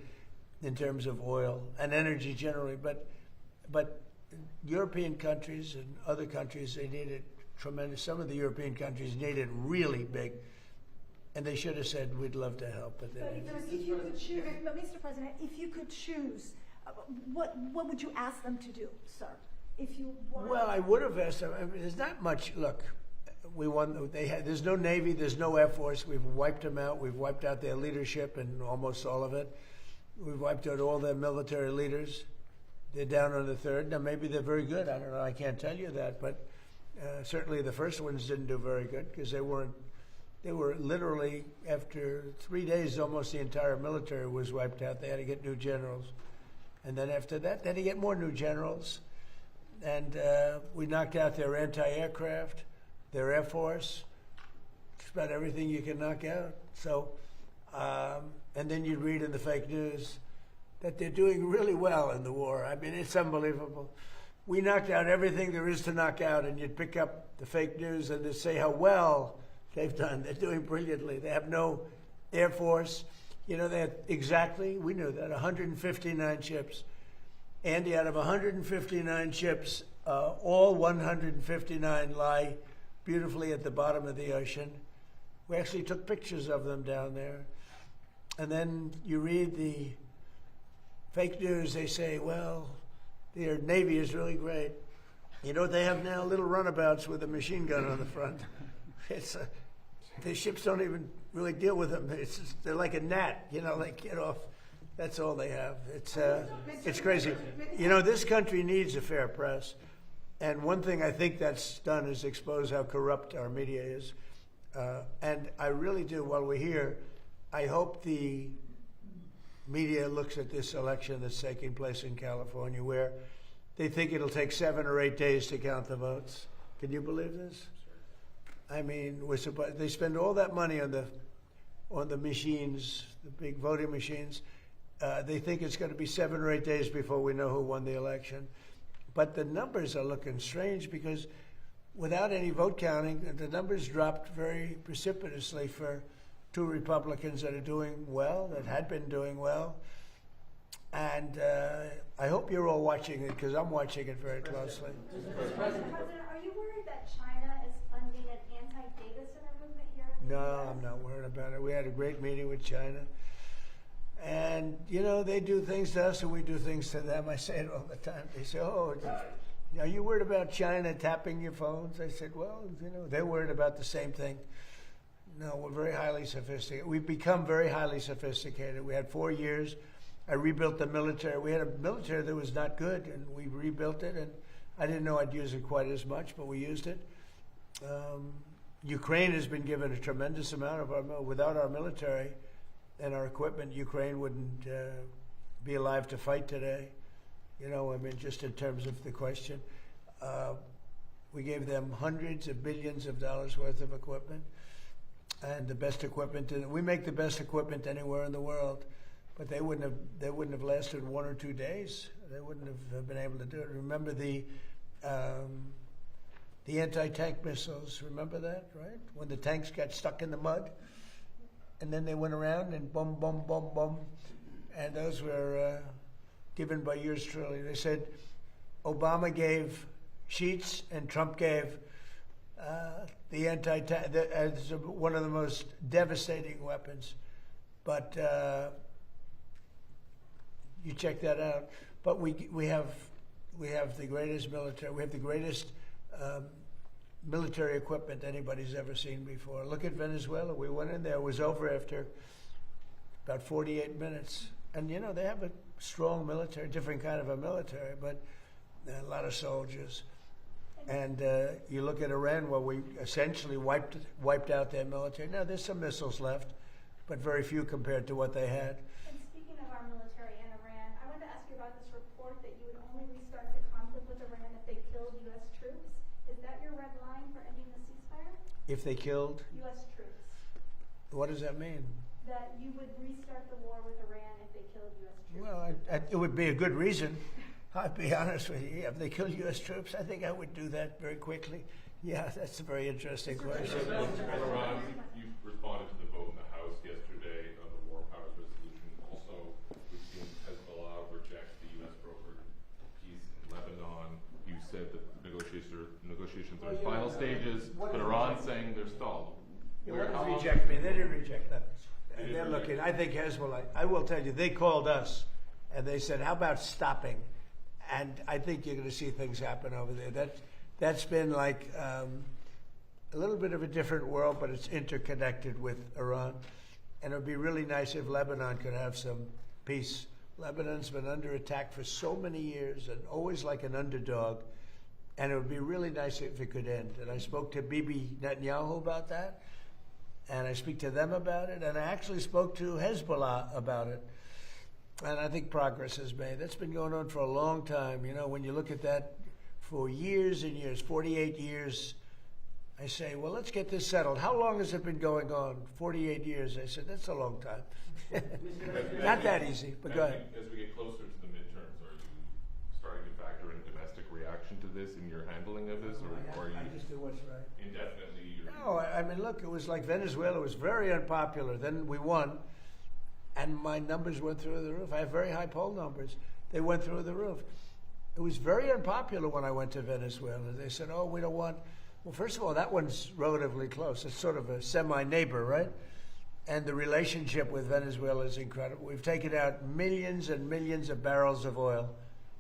in terms of oil and energy generally. But European countries and other countries, they need it tremendous. Some of the European countries need it really big. And they should have said, we'd love to help. But If you could choose, but Mr. President, if you could choose, what would you ask them to do, sir? If you wanted well, I would have asked them. I mean, there's not much. Look, we won. There's no Navy. There's no Air Force. We've wiped them out. We've wiped out their leadership and almost all of it. We've wiped out all their military leaders. They're down on the third. Now, maybe they're very good. I don't know. I can't tell you that. But certainly the first ones didn't do very good because they weren't. They were literally, after 3 days, almost the entire military was wiped out. They had to get new generals. And then after that, they had to get more new generals. And we knocked out their anti-aircraft, their Air Force, just about everything you can knock out. So, and then you'd read in the fake news that they're doing really well in the war. I mean, it's unbelievable. We knocked out everything there is to knock out, and you'd pick up the fake news and they'd say how well they've done. They're doing brilliantly. They have no Air Force. You know, they had exactly, we knew that, 159 ships. Andy, out of 159 ships, all 159 lie beautifully at the bottom of the ocean. We actually took pictures of them down there. And then you read the fake news, they say, well, their Navy is really great. You know what they have now? Little runabouts with a machine gun on the front. The ships don't even really deal with them. They're like a gnat, you know, they get off. That's all they have. It's crazy. You know, this country needs a fair press. And one thing I think that's done is expose how corrupt our media is. And I really do, while we're here, I hope the media looks at this election that's taking place in California where they think it'll take 7 or 8 days to count the votes. Can you believe this? I mean, they spend all that money on the machines, the big voting machines. They think it's going to be 7 or 8 days before we know who won the election. But the numbers are looking strange because without any vote counting, the numbers dropped very precipitously for 2 Republicans that are doing well, that had been doing well. And I hope you're all watching it because I'm watching it very closely. Mr. President, are you worried that China is funding an anti-data center movement here in the No, US? I'm not worried about it. We had a great meeting with China. And, you know, they do things to us and we do things to them. I say it all the time. They say, oh, are you worried about China tapping your phones? I said, well, you know, they're worried about the same thing. No, we're very highly sophisticated. We've become very highly sophisticated. We had 4 years. I rebuilt the military. We had a military that was not good, and we rebuilt it. And I didn't know I'd use it quite as much, but we used it. Ukraine has been given a tremendous amount of our without our military and our equipment. Ukraine wouldn't be alive to fight today. You know, I mean, just in terms of the question, we gave them hundreds of billions of dollars worth of equipment and the best equipment. And we make the best equipment anywhere in the world. But they wouldn't have lasted 1 or 2 days. They wouldn't have been able to do it. Remember the anti-tank missiles? Remember that, right? When the tanks got stuck in the mud, and then they went around and boom, boom, boom, boom, and those were given by yours truly. They said Obama gave sheets and Trump gave the anti-tank as one of the most devastating weapons, but. You check that out. But we have the greatest military. We have the greatest military equipment anybody's ever seen before. Look at Venezuela. We went in there. It was over after about 48 minutes. And, you know, they have a strong military, different kind of a military, but a lot of soldiers. And you look at Iran, where we essentially wiped out their military. Now, there's some missiles left, but very few compared to what they had. If they killed U.S. troops. What does that mean? That you would restart the war with Iran if they killed U.S. troops. Well, it would be a good reason. I'll be honest with you. If they kill U.S. troops, I think I would do that very quickly. Yeah, that's a very interesting question. Ron, you responded to the vote in the House yesterday on the War Powers Resolution. Also, we've seen Hezbollah reject the U.S. brokered peace in Lebanon. You said that negotiations are in final stages, but Iran's saying they're stalled. They didn't reject me. They didn't reject that. And they're looking. I think Hezbollah. I will tell you, they called us, and they said, "How about stopping?" And I think you're going to see things happen over there. That's been like a little bit of a different world, but it's interconnected with Iran. And it would be really nice if Lebanon could have some peace. Lebanon's been under attack for so many years and always like an underdog. And it would be really nice if it could end. And I spoke to Bibi Netanyahu about that. And I speak to them about it. And I actually spoke to Hezbollah about it. And I think progress is made. That's been going on for a long time. You know, when you look at that for years and years, 48 years, I say, well, let's get this settled. How long has it been going on? 48 years. I said, that's a long time. Not that easy, but go ahead. As we get closer to the midterms, are you starting to factor in domestic reaction to this in your handling of this? Or are you I just do what's right. indefinitely? No, I mean, look, it was like Venezuela. It was very unpopular. Then we won, and my numbers went through the roof. I have very high poll numbers. They went through the roof. It was very unpopular when I went to Venezuela. They said, oh, we don't want... Well, first of all, that one's relatively close. It's sort of a semi-neighbor, right? And the relationship with Venezuela is incredible. We've taken out millions and millions of barrels of oil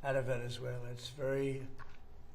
out of Venezuela. It's very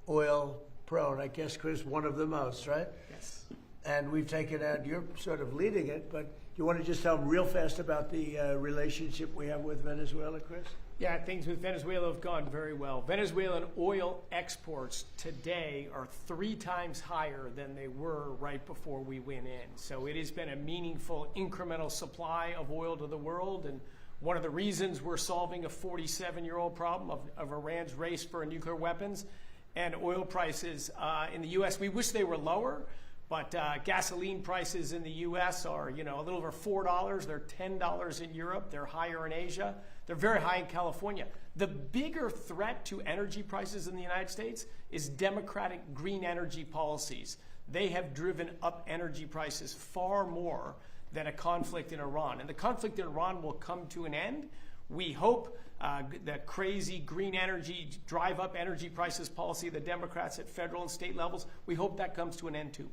oil-prone. I guess, Chris, one of the most, right? Yes. And we've taken out, you're sort of leading it, but you want to just tell them real fast about the relationship we have with Venezuela, Chris? Yeah, things with Venezuela have gone very well. Venezuelan oil exports today are 3 times higher than they were right before we went in. So it has been a meaningful incremental supply of oil to the world. And one of the reasons we're solving a 47-year-old problem of Iran's race for nuclear weapons and oil prices in the U.S., we wish they were lower. But gasoline prices in the U.S. are, a little over $4. They're $10 in Europe. They're higher in Asia. They're very high in California. The bigger threat to energy prices in the United States is Democratic green energy policies. They have driven up energy prices far more than a conflict in Iran. And the conflict in Iran will come to an end. We hope that crazy green energy, drive up energy prices policy of the Democrats at federal and state levels, we hope that comes to an end too.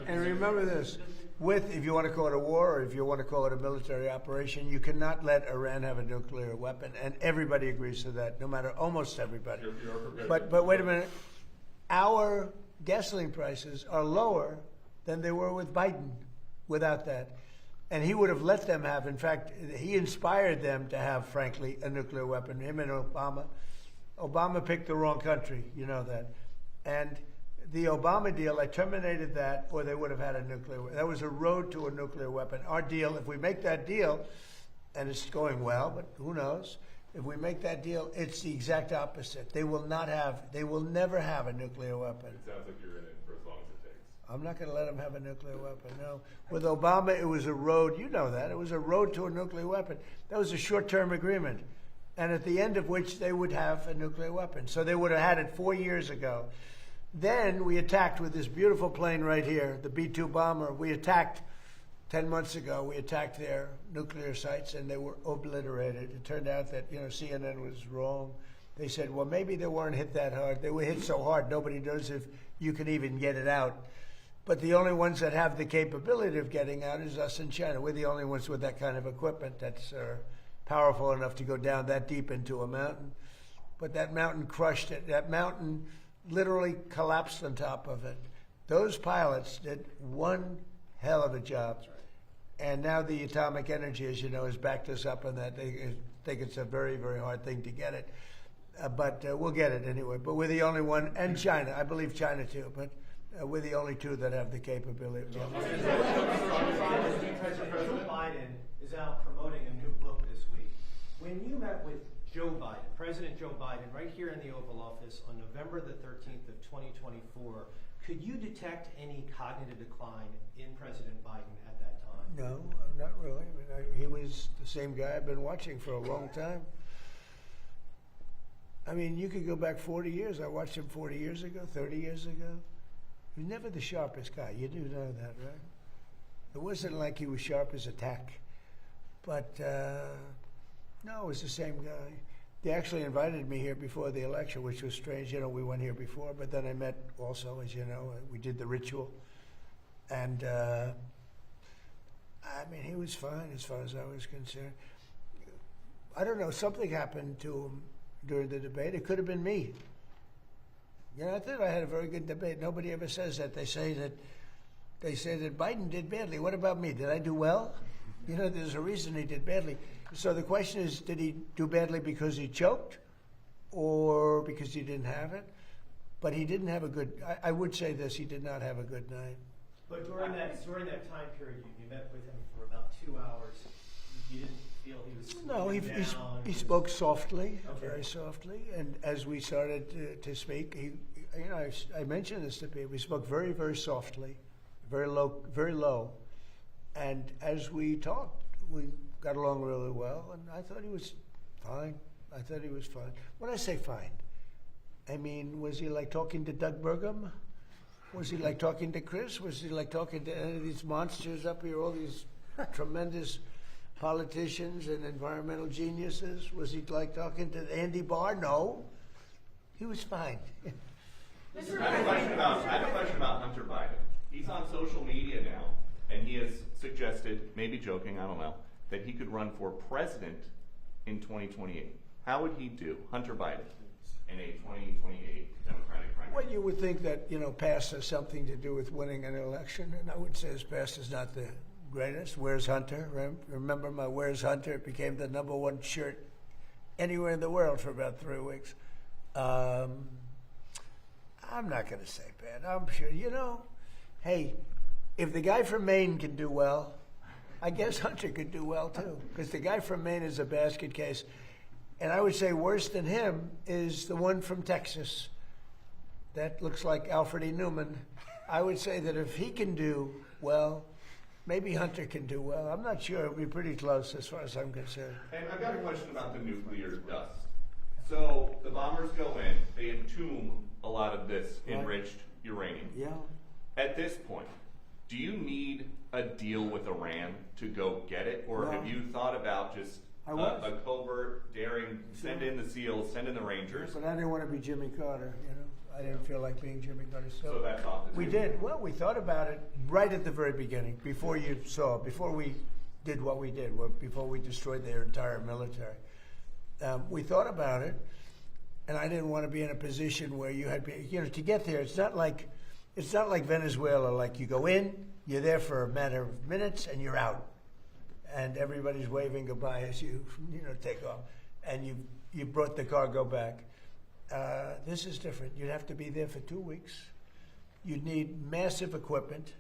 And remember this, if you want to call it a war or if you want to call it a military operation, you cannot let Iran have a nuclear weapon. And everybody agrees to that, no matter, almost everybody. But wait a minute, our gasoline prices are lower than they were with Biden without that. And he would have let them have, in fact, he inspired them to have, frankly, a nuclear weapon, him and Obama. Obama picked the wrong country, you know that. And the Obama deal, I terminated that, or they would have had a nuclear weapon. That was a road to a nuclear weapon. Our deal, if we make that deal, and it's going well, but who knows, if we make that deal, it's the exact opposite. They will never have a nuclear weapon. It sounds like you're in it for as long as it takes. I'm not going to let them have a nuclear weapon, no. With Obama, it was a road, you know that, it was a road to a nuclear weapon. That was a short-term agreement, and at the end of which they would have a nuclear weapon. So they would have had it 4 years ago. Then we attacked with this beautiful plane right here, the B-2 bomber. We attacked 10 months ago. We attacked their nuclear sites, and they were obliterated. It turned out that, CNN was wrong. They said, well, maybe they weren't hit that hard. They were hit so hard, nobody knows if you can even get it out. But the only ones that have the capability of getting out is us in China. We're the only ones with that kind of equipment that's powerful enough to go down that deep into a mountain. But that mountain crushed it. That mountain literally collapsed on top of it. Those pilots did one hell of a job. And now the atomic energy, as you know, has backed us up on that. They think it's a very, very hard thing to get it. But we'll get it anyway. But we're the only one, and China. I believe China too, but we're the only two that have the capability. Joe Biden is out promoting a new book this week. When you met with Joe Biden, President Joe Biden, right here in the Oval Office on November the 13th of 2024, could you detect any cognitive decline in President Biden at that time? No, not really. I mean, he was the same guy I've been watching for a long time. I mean, you could go back 40 years. I watched him 40 years ago, 30 years ago. He was never the sharpest guy. You do know that, right? It wasn't like he was sharp as a tack. But, no, it was the same guy. They actually invited me here before the election, which was strange. You know, we went here before, but then I met also, as you know, we did the ritual. And, I mean, he was fine as far as I was concerned. I don't know, something happened to him during the debate. It could have been me. You know, I thought I had a very good debate. Nobody ever says that. They say that Biden did badly. What about me? Did I do well? You know, there's a reason he did badly. So the question is, did he do badly because he choked or because he didn't have it? But he didn't have a good, I would say this, he did not have a good night. But during that time period, you met with him for about 2 hours. You didn't feel he was No, he spoke softly, very softly. And as we started to speak, you know, I mentioned this to people. He spoke very, very softly, very low. And as we talked, we got along really well. And I thought he was fine. When I say fine, I mean, was he like talking to Doug Burgum? Was he like talking to Chris? Was he like talking to any of these monsters up here, all these tremendous politicians and environmental geniuses? Was he like talking to Andy Barr? No. He was fine. I have a question about Hunter Biden. He's on social media now, and he has suggested, maybe joking, I don't know, that he could run for president in 2028. How would he do, Hunter Biden, in a 2028 Democratic primary? Well, you would think that, you know, past has something to do with winning an election, and I would say his past is not the greatest. Where's Hunter? Remember my Where's Hunter? It became the #1 shirt anywhere in the world for about 3 weeks. I'm not going to say bad. I'm sure, you know, hey, if the guy from Maine can do well, I guess Hunter could do well too, because the guy from Maine is a basket case. And I would say worse than him is the one from Texas that looks like Alfred E. Newman. I would say that if he can do well, maybe Hunter can do well. I'm not sure. It'll be pretty close as far as I'm concerned. And I've got a question about the nuclear dust. So the bombers go in, they entomb a lot of this enriched uranium. Yeah. At this point, do you need a deal with Iran to go get it? Or have you thought about just a covert, daring, send in the SEALs, send in the Rangers? But I didn't want to be Jimmy Carter, you know. I didn't feel like being Jimmy Carter. So that's off the we table. did. Well, we thought about it right at the very beginning, before we did what we did, before we destroyed their entire military. We thought about it, and I didn't want to be in a position where you had, you know, to get there. It's not like Venezuela. Like you go in, you're there for a matter of minutes, and you're out, and everybody's waving goodbye as you take off, and you brought the cargo back. This is different. You'd have to be there for 2 weeks. You'd need massive equipment.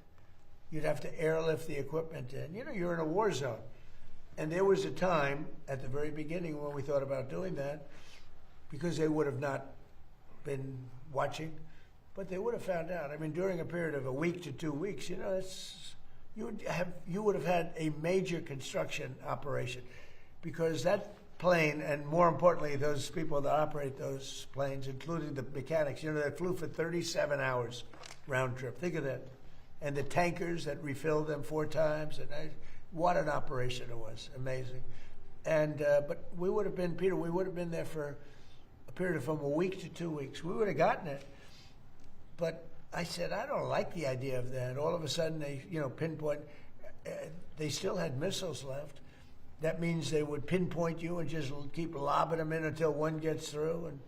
You'd have to airlift the equipment in. You know, you're in a war zone. And there was a time at the very beginning when we thought about doing that, because they would have not been watching, but they would have found out. I mean, during a period of a week to 2 weeks, you know, you would have had a major construction operation, because that plane, and more importantly, those people that operate those planes, including the mechanics, you know, that flew for 37 hours round trip. Think of that. And the tankers that refilled them 4 times. And what an operation it was. Amazing. And but we would have been, Peter, we would have been there for a period of from a week to 2 weeks. We would have gotten it. But I said, I don't like the idea of that. All of a sudden, they, you know, pinpoint. They still had missiles left. That means they would pinpoint you and just keep lobbing them in until one gets through, and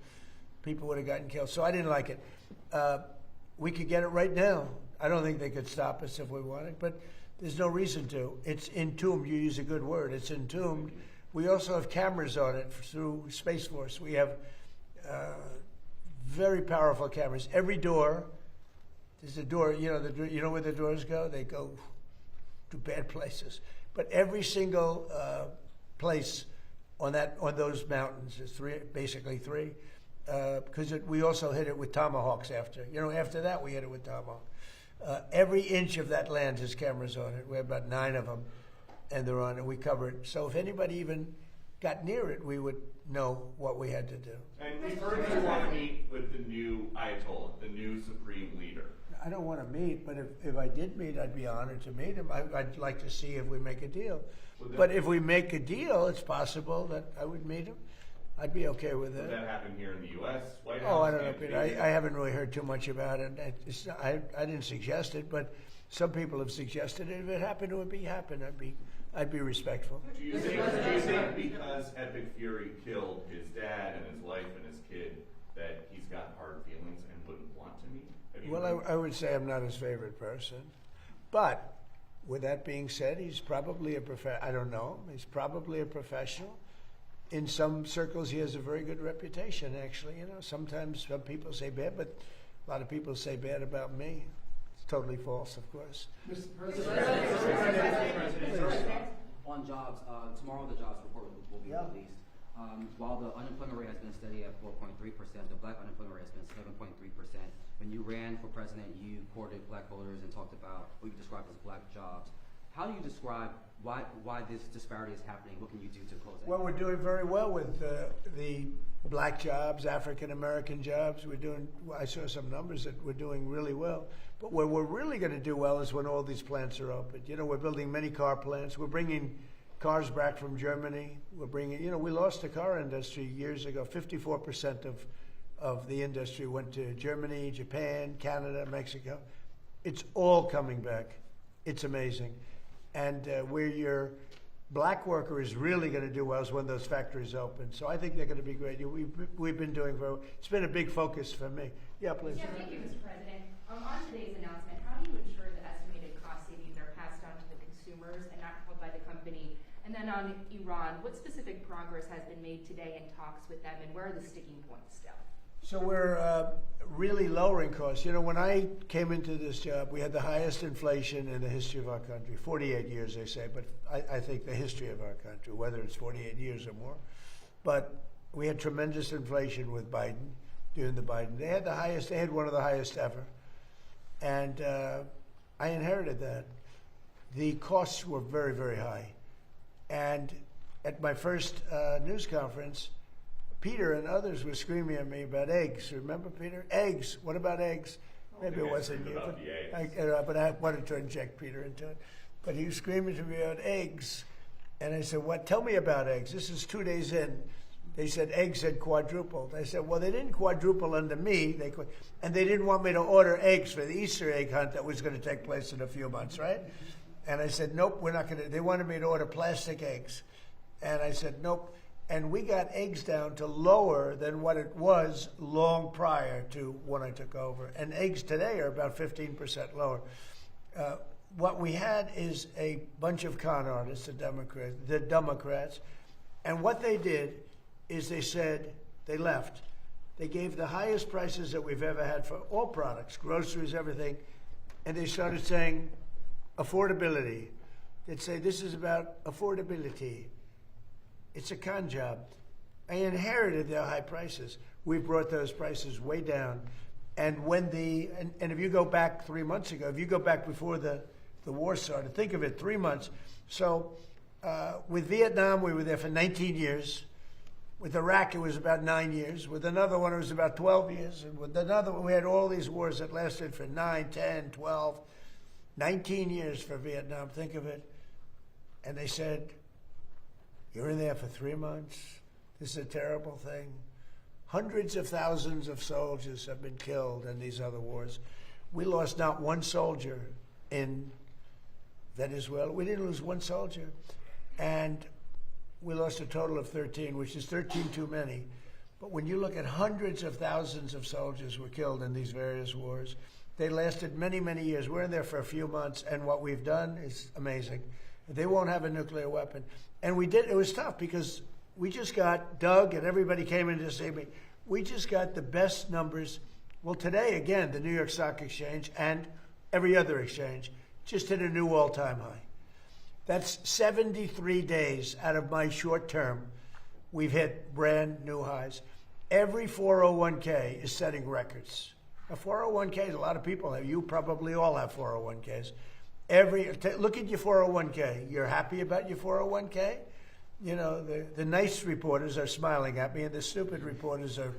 people would have gotten killed. So I didn't like it. We could get it right now. I don't think they could stop us if we wanted, but there's no reason to. It's entombed. You use a good word. It's entombed. We also have cameras on it through Space Force. We have very powerful cameras. Every door, there's a door. You know where the doors go? They go to bad places. But every single place on those mountains is basically three, because we also hit it with tomahawks after. You know, after that we hit it with tomahawk. Every inch of that land has cameras on it. We have about 9 of them, and they're on it. We cover it. So if anybody even got near it, we would know what we had to do. And we've heard you want to meet with the new Ayatollah, the new supreme leader. I don't want to meet, but if I did meet, I'd be honored to meet him. I'd like to see if we make a deal. But if we make a deal, it's possible that I would meet him. I'd be okay with Would that. that happen here in the U.S., White House? Oh, I don't know, Can't Peter. be- I haven't really heard too much about it. I didn't suggest it, but some people have suggested it. If it happened, it would be happen. I'd be respectful. Do you think because Epic Fury killed his dad and his wife and his kid that he's got hard feelings and wouldn't want to meet? Well, I would say I'm not his favorite person. But with that being said, he's probably I don't know. He's probably a professional. In some circles, he has a very good reputation, actually. You know, sometimes some people say bad, but a lot of people say bad about me. It's totally false, of course. Mr. On jobs, tomorrow the jobs report will be released. While the unemployment rate has been steady at 4.3%, the black unemployment rate has been 7.3%. When you ran for president, you courted black voters and talked about what you described as black jobs. How do you describe why this disparity is happening? What can you do to close that? Well, we're doing very well with the black jobs, African American jobs. I saw some numbers that we're doing really well. But where we're really going to do well is when all these plants are open. You know, we're building many car plants. We're bringing cars back from Germany. We lost the car industry years ago. 54% of the industry went to Germany, Japan, Canada, Mexico. It's all coming back. It's amazing. And where your black worker is really going to do well is when those factories open. So I think they're going to be great. We've been doing very well. It's been a big focus for me. Yeah, please. Yeah, thank you, Mr. President. On today's announcement, how do you ensure the estimated cost savings are passed on to the consumers and not held by the company? And then on Iran, what specific progress has been made today in talks with them, and where are the sticking points still? So we're really lowering costs. You know, when I came into this job, we had the highest inflation in the history of our country. 48 years, they say, but I think the history of our country, whether it's 48 years or more. But we had tremendous inflation with Biden, during the Biden. They had one of the highest ever. And I inherited that. The costs were very, very high. And at my first news conference, Peter and others were screaming at me about eggs. Remember, Peter? Eggs. What about eggs? Maybe it wasn't you, but I wanted to inject Peter into it. But he was screaming to me about eggs. And I said, what? Tell me about eggs. This is 2 days in. They said eggs had quadrupled. I said, well, they didn't quadruple under me. And they didn't want me to order eggs for the Easter egg hunt that was going to take place in a few months, right? And I said, nope, we're not going to. They wanted me to order plastic eggs. And I said, nope. And we got eggs down to lower than what it was long prior to when I took over. And eggs today are about 15% lower. What we had is a bunch of con artists, the Democrats. And what they did is they said, they left. They gave the highest prices that we've ever had for all products, groceries, everything. And they started saying affordability. They'd say, this is about affordability. It's a con job. I inherited their high prices. We brought those prices way down. And when and if you go back 3 months ago, if you go back before the war started, think of it, 3 months. So with Vietnam, we were there for 19 years. With Iraq, it was about 9 years. With another one, it was about 12 years. And with another one, we had all these wars that lasted for 9, 10, 12, 19 years for Vietnam. Think of it. And they said, you're in there for 3 months. This is a terrible thing. Hundreds of thousands of soldiers have been killed in these other wars. We lost not one soldier in Venezuela. We didn't lose one soldier. And we lost a total of 13, which is 13 too many. But when you look at hundreds of thousands of soldiers were killed in these various wars, they lasted many, many years. We're in there for a few months, and what we've done is amazing. They won't have a nuclear weapon. And we did. It was tough because we just got, Doug and everybody came in to see me, we just got the best numbers. Well, today, again, the New York Stock Exchange and every other exchange just hit a new all-time high. That's 73 days out of my short term. We've hit brand new highs. Every 401k is setting records. A 401k, a lot of people have. You probably all have 401ks. Look at your 401k. You're happy about your 401k? You know, the nice reporters are smiling at me, and the stupid reporters are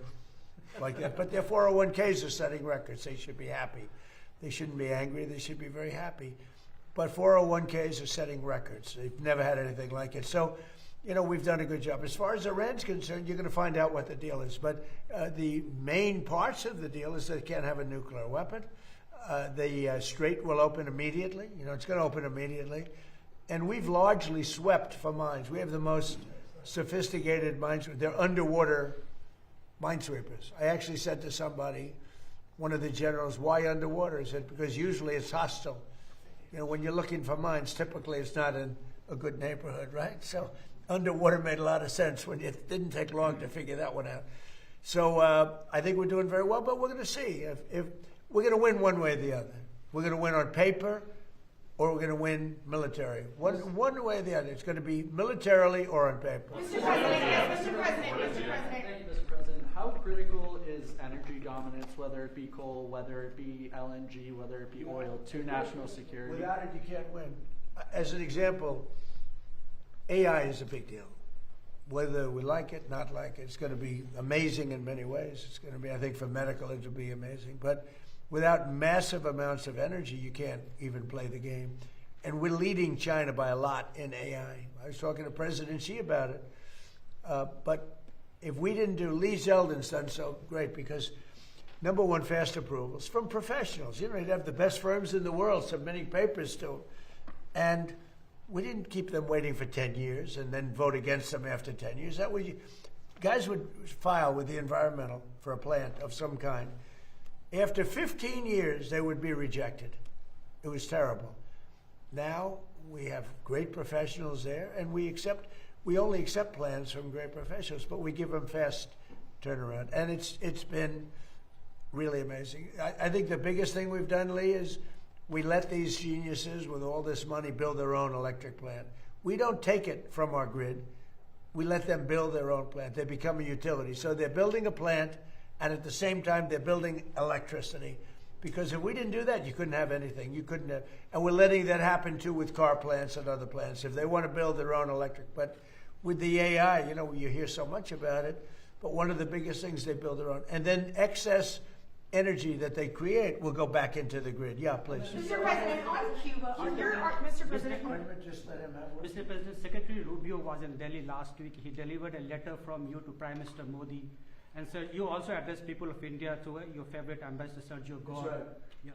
like that. But their 401ks are setting records. They should be happy. They shouldn't be angry. They should be very happy. But 401ks are setting records. They've never had anything like it. So, you know, we've done a good job. As far as Iran's concerned, you're going to find out what the deal is. But the main parts of the deal is they can't have a nuclear weapon. The Strait will open immediately. You know, it's going to open immediately. And we've largely swept for mines. We have the most sophisticated mines. They're underwater minesweepers. I actually said to somebody, one of the generals, why underwater? He said, because usually it's hostile. You know, when you're looking for mines, typically it's not in a good neighborhood, right? So underwater made a lot of sense when it didn't take long to figure that one out. So I think we're doing very well, but we're going to see. If we're going to win one way or the other. We're going to win on paper, or we're going to win military. One way or the other. It's going to be militarily or on paper. Mr. President, yes, Mr. President, Mr. President. Thank you, Mr. President. How critical is energy dominance, whether it be coal, whether it be LNG, whether it be oil, to national security? Without it, you can't win. As an example, AI is a big deal. Whether we like it, not like it, it's going to be amazing in many ways. It's going to be, I think, for medical, it will be amazing. But without massive amounts of energy, you can't even play the game. And we're leading China by a lot in AI. I was talking to President Xi about it. But if we didn't do, Lee Zeldin's done so great because, number one, fast approvals from professionals. You know, you'd have the best firms in the world submitting papers to them. And we didn't keep them waiting for 10 years and then vote against them after 10 years. That was, guys would file with the environmental for a plant of some kind. After 15 years, they would be rejected. It was terrible. Now we have great professionals there, and we only accept plans from great professionals, but we give them fast turnaround. And it's been really amazing. I think the biggest thing we've done, Lee, is we let these geniuses with all this money build their own electric plant. We don't take it from our grid. We let them build their own plant. They become a utility. So they're building a plant, and at the same time, they're building electricity. Because if we didn't do that, you couldn't have anything. You couldn't have, and we're letting that happen too with car plants and other plants. If they want to build their own electric, but with the AI, you know, you hear so much about it. But one of the biggest things, they build their own, and then excess energy that they create will go back into the grid. Yeah, please. Mr. President, on Cuba, Mr. President, just let him have one. Mr. President, Secretary Rubio was in Delhi last week. He delivered a letter from you to Prime Minister Modi. And so you also addressed people of India to your favorite ambassador, Sergio Gore. That's right. Yeah.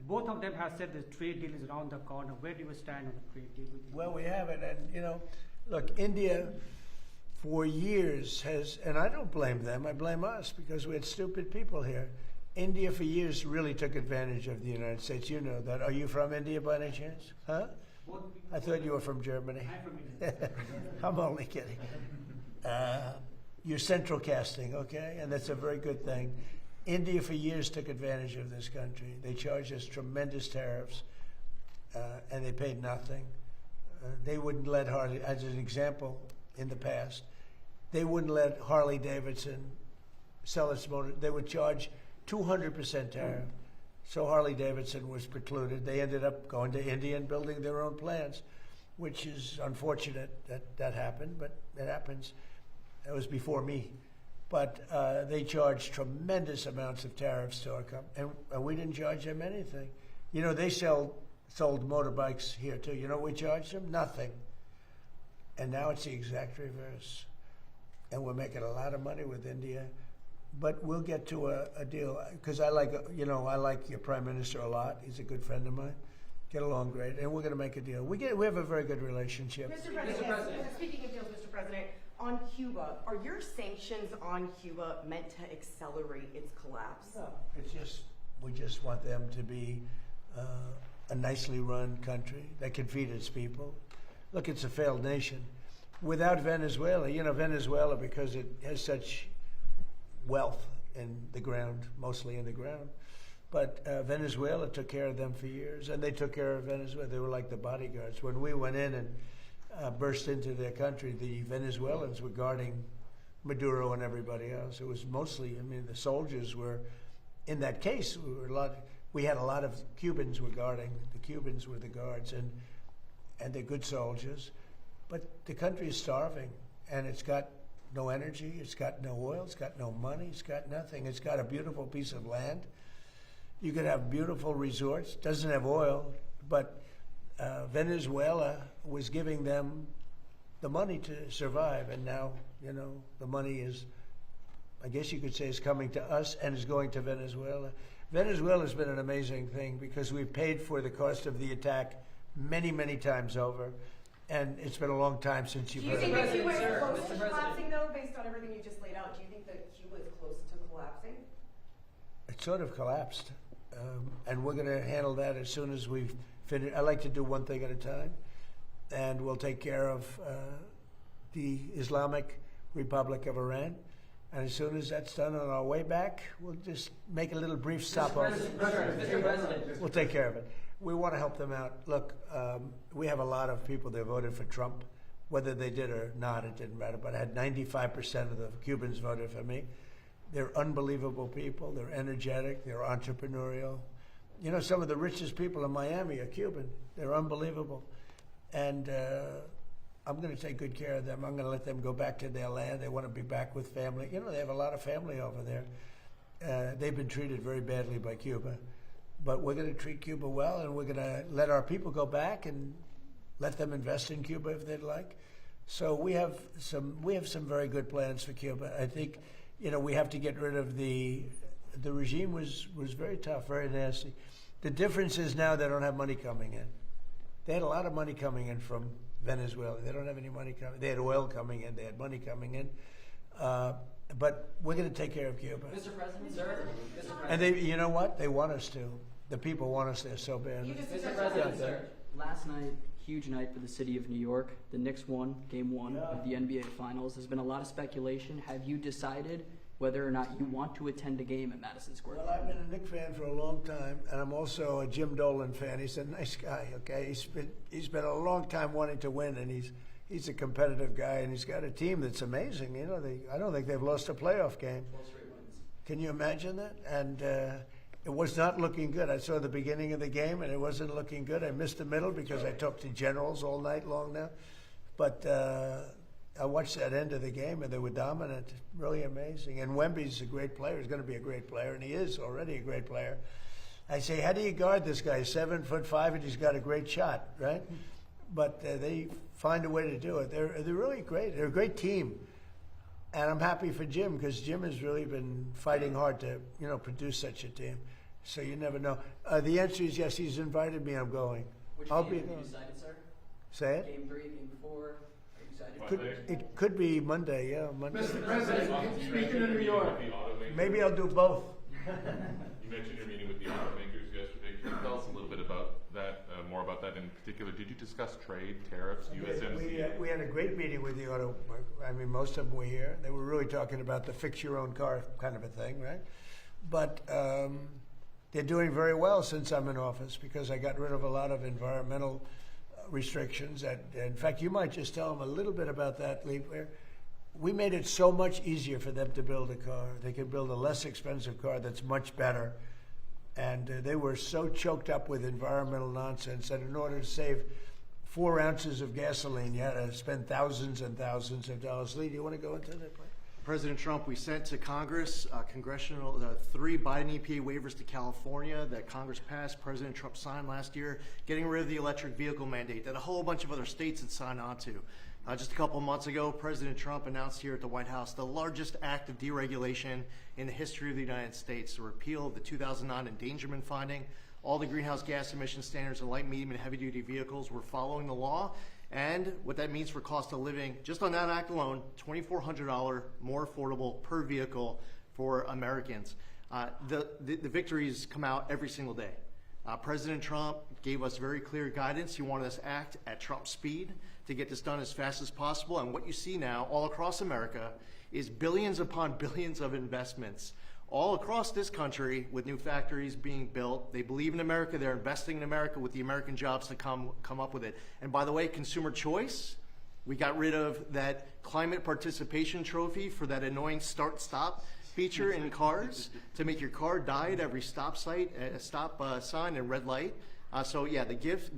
Both of them have said the trade deal is around the corner. Where do you stand on the trade deal? Well, we have it. And, you know, look, India for years has, and I don't blame them, I blame us because we had stupid people here. India for years really took advantage of the United States. You know that. Are you from India by any chance? Huh? I thought you were from Germany. I'm from India. I'm only kidding. You're central casting, okay? And that's a very good thing. India for years took advantage of this country. They charged us tremendous tariffs, and they paid nothing. They wouldn't let Harley, as an example in the past, they wouldn't let Harley Davidson sell its motor. They would charge 200% tariff. So Harley Davidson was precluded. They ended up going to India and building their own plants, which is unfortunate that happened, but it happens. That was before me. But they charged tremendous amounts of tariffs to our company, and we didn't charge them anything. You know, they sold motorbikes here too. You know what we charged them? Nothing. And now it's the exact reverse. And we're making a lot of money with India. But we'll get to a deal, because I like your Prime Minister a lot. He's a good friend of mine. Get along great, and we're going to make a deal. We have a very good relationship. Mr. President, speaking of deals, Mr. President, on Cuba, are your sanctions on Cuba meant to accelerate its collapse? No, we just want them to be a nicely run country that can feed its people. Look, it's a failed nation. Without Venezuela, Venezuela, because it has such wealth in the ground, mostly in the ground. But Venezuela took care of them for years, and they took care of Venezuela. They were like the bodyguards. When we went in and burst into their country, the Venezuelans were guarding Maduro and everybody else. It was mostly, the soldiers were in that case, we had a lot of Cubans were guarding. The Cubans were the guards, and they're good soldiers. But the country is starving, and it's got no energy, it's got no oil, it's got no money, it's got nothing. It's got a beautiful piece of land. You could have beautiful resorts. Doesn't have oil, but Venezuela was giving them the money to survive, and now, the money is, I guess you could say, is coming to us and is going to Venezuela. Venezuela has been an amazing thing because we've paid for the cost of the attack many, many times over, and it's been a long time since you've Do you heard think of that it. Cuba is close to collapsing, though, based on everything you just laid out? Do you think that Cuba is close to collapsing? It sort of collapsed, and we're going to handle that as soon as we've finished. I like to do one thing at a time, and we'll take care of the Islamic Republic of Iran. And as soon as that's done on our way back, we'll just make a little brief stopover. Mr. President. We'll take care of it. We want to help them out. Look, we have a lot of people that voted for Trump. Whether they did or not, it didn't matter. But I had 95% of the Cubans voted for me. They're unbelievable people. They're energetic. They're entrepreneurial. Some of the richest people in Miami are Cuban. They're unbelievable. And I'm going to take good care of them. I'm going to let them go back to their land. They want to be back with family. They have a lot of family over there. They've been treated very badly by Cuba. But we're going to treat Cuba well, and we're going to let our people go back and let them invest in Cuba if they'd like. So we have some very good plans for Cuba. I think, we have to get rid of the regime was very tough, very nasty. The difference is now they don't have money coming in. They had a lot of money coming in from Venezuela. They don't have any money coming. They had oil coming in. They had money coming in. But we're going to take care of Cuba. Mr. President, sir. And you know what? They want us to. The people want us there so badly. Mr. President, sir. Last night, huge night for the city of New York. The Knicks won Game 1 of the NBA Finals. There's been a lot of speculation. Have you decided whether or not you want to attend a game at Madison Square Well, Garden? I've been a Knicks fan for a long time, and I'm also a Jim Dolan fan. He's a nice guy, okay? He's been a long time wanting to win, and he's a competitive guy, and he's got a team that's amazing. I don't think they've lost a playoff game. Can you imagine that? And it was not looking good. I saw the beginning of the game, and it wasn't looking good. I missed the middle because I talked to generals all night long now. But I watched that end of the game, and they were dominant. Really amazing. And Wemby's a great player. He's going to be a great player, and he is already a great player. I say, how do you guard this guy? 7'5", and he's got a great shot, right? But they find a way to do it. They're really great. They're a great team. And I'm happy for Jim because Jim has really been fighting hard to, produce such a team. So you never know. The answer is yes. He's invited me. I'm going. Which I'll game be have you going. decided, sir? Say it. Game 3, Game 4? Are you excited? It could be Monday. Yeah, Monday. Mr. President, speaking of New York, Maybe I'll do both. You mentioned your meeting with the automakers yesterday. Can you tell us a little bit about that, more about that in particular? Did you discuss trade, tariffs, USMCA? We had a great meeting with the auto. I mean, most of them were here. They were really talking about the fix your own car kind of a thing, right? But they're doing very well since I'm in office because I got rid of a lot of environmental restrictions. In fact, you might just tell them a little bit about that, Lee. We made it so much easier for them to build a car. They could build a less expensive car that's much better. And they were so choked up with environmental nonsense that in order to save 4 ounces of gasoline, you had to spend thousands and thousands of dollars. Lee, do you want to go into that? President Trump, we sent to Congress 3 Biden EPA waivers to California that Congress passed. President Trump signed last year, getting rid of the electric vehicle mandate that a whole bunch of other states had signed on to. Just a couple of months ago, President Trump announced here at the White House the largest act of deregulation in the history of the United States, the repeal of the 2009 endangerment finding. All the greenhouse gas emission standards in light, medium, and heavy-duty vehicles were following the law. And what that means for cost of living, just on that act alone, $2,400 more affordable per vehicle for Americans. The victories come out every single day. President Trump gave us very clear guidance. He wanted us to act at Trump speed to get this done as fast as possible. And what you see now all across America is billions upon billions of investments all across this country with new factories being built. They believe in America. They're investing in America with the American jobs to come up with it. And by the way, consumer choice, we got rid of that climate participation trophy for that annoying start-stop feature in cars to make your car die at every stop sign and red light. So yeah, the gifts,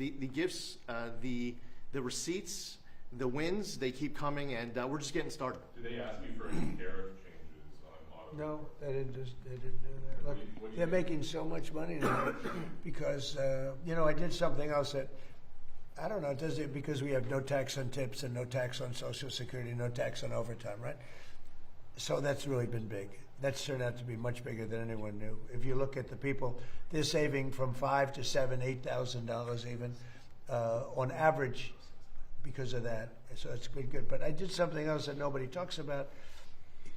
the receipts, the wins, they keep coming, and we're just getting started. Do they ask you for any tariff changes on auto? No, they didn't do that. Look, they're making so much money now because, I did something else that, I don't know, does it because we have no tax on tips and no tax on Social Security, no tax on overtime, right? So that's really been big. That's turned out to be much bigger than anyone knew. If you look at the people, they're saving from $5,000 to $7,000, $8,000 even on average because of that. So it's been good. But I did something else that nobody talks about.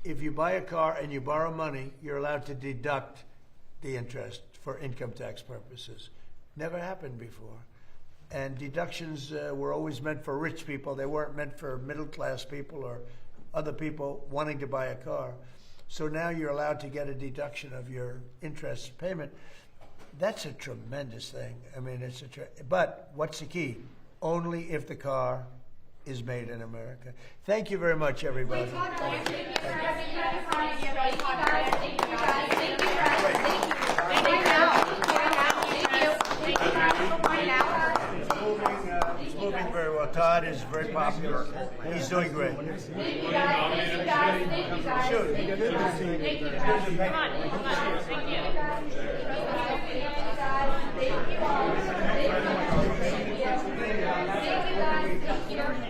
If you buy a car and you borrow money, you're allowed to deduct the interest for income tax purposes. Never happened before. And deductions were always meant for rich people. They weren't meant for middle-class people or other people wanting to buy a car. So now you're allowed to get a deduction of your interest payment. That's a tremendous thing. I mean, but what's the key? Only if the car is made in America. Thank you very much, everybody. It's moving very well. Todd is very popular. He's doing great. Thank you guys. Thank you guys. Sure. Thank you guys. Thank you guys. Come on. Thank you. Thank you all. Thank you guys. Thank you.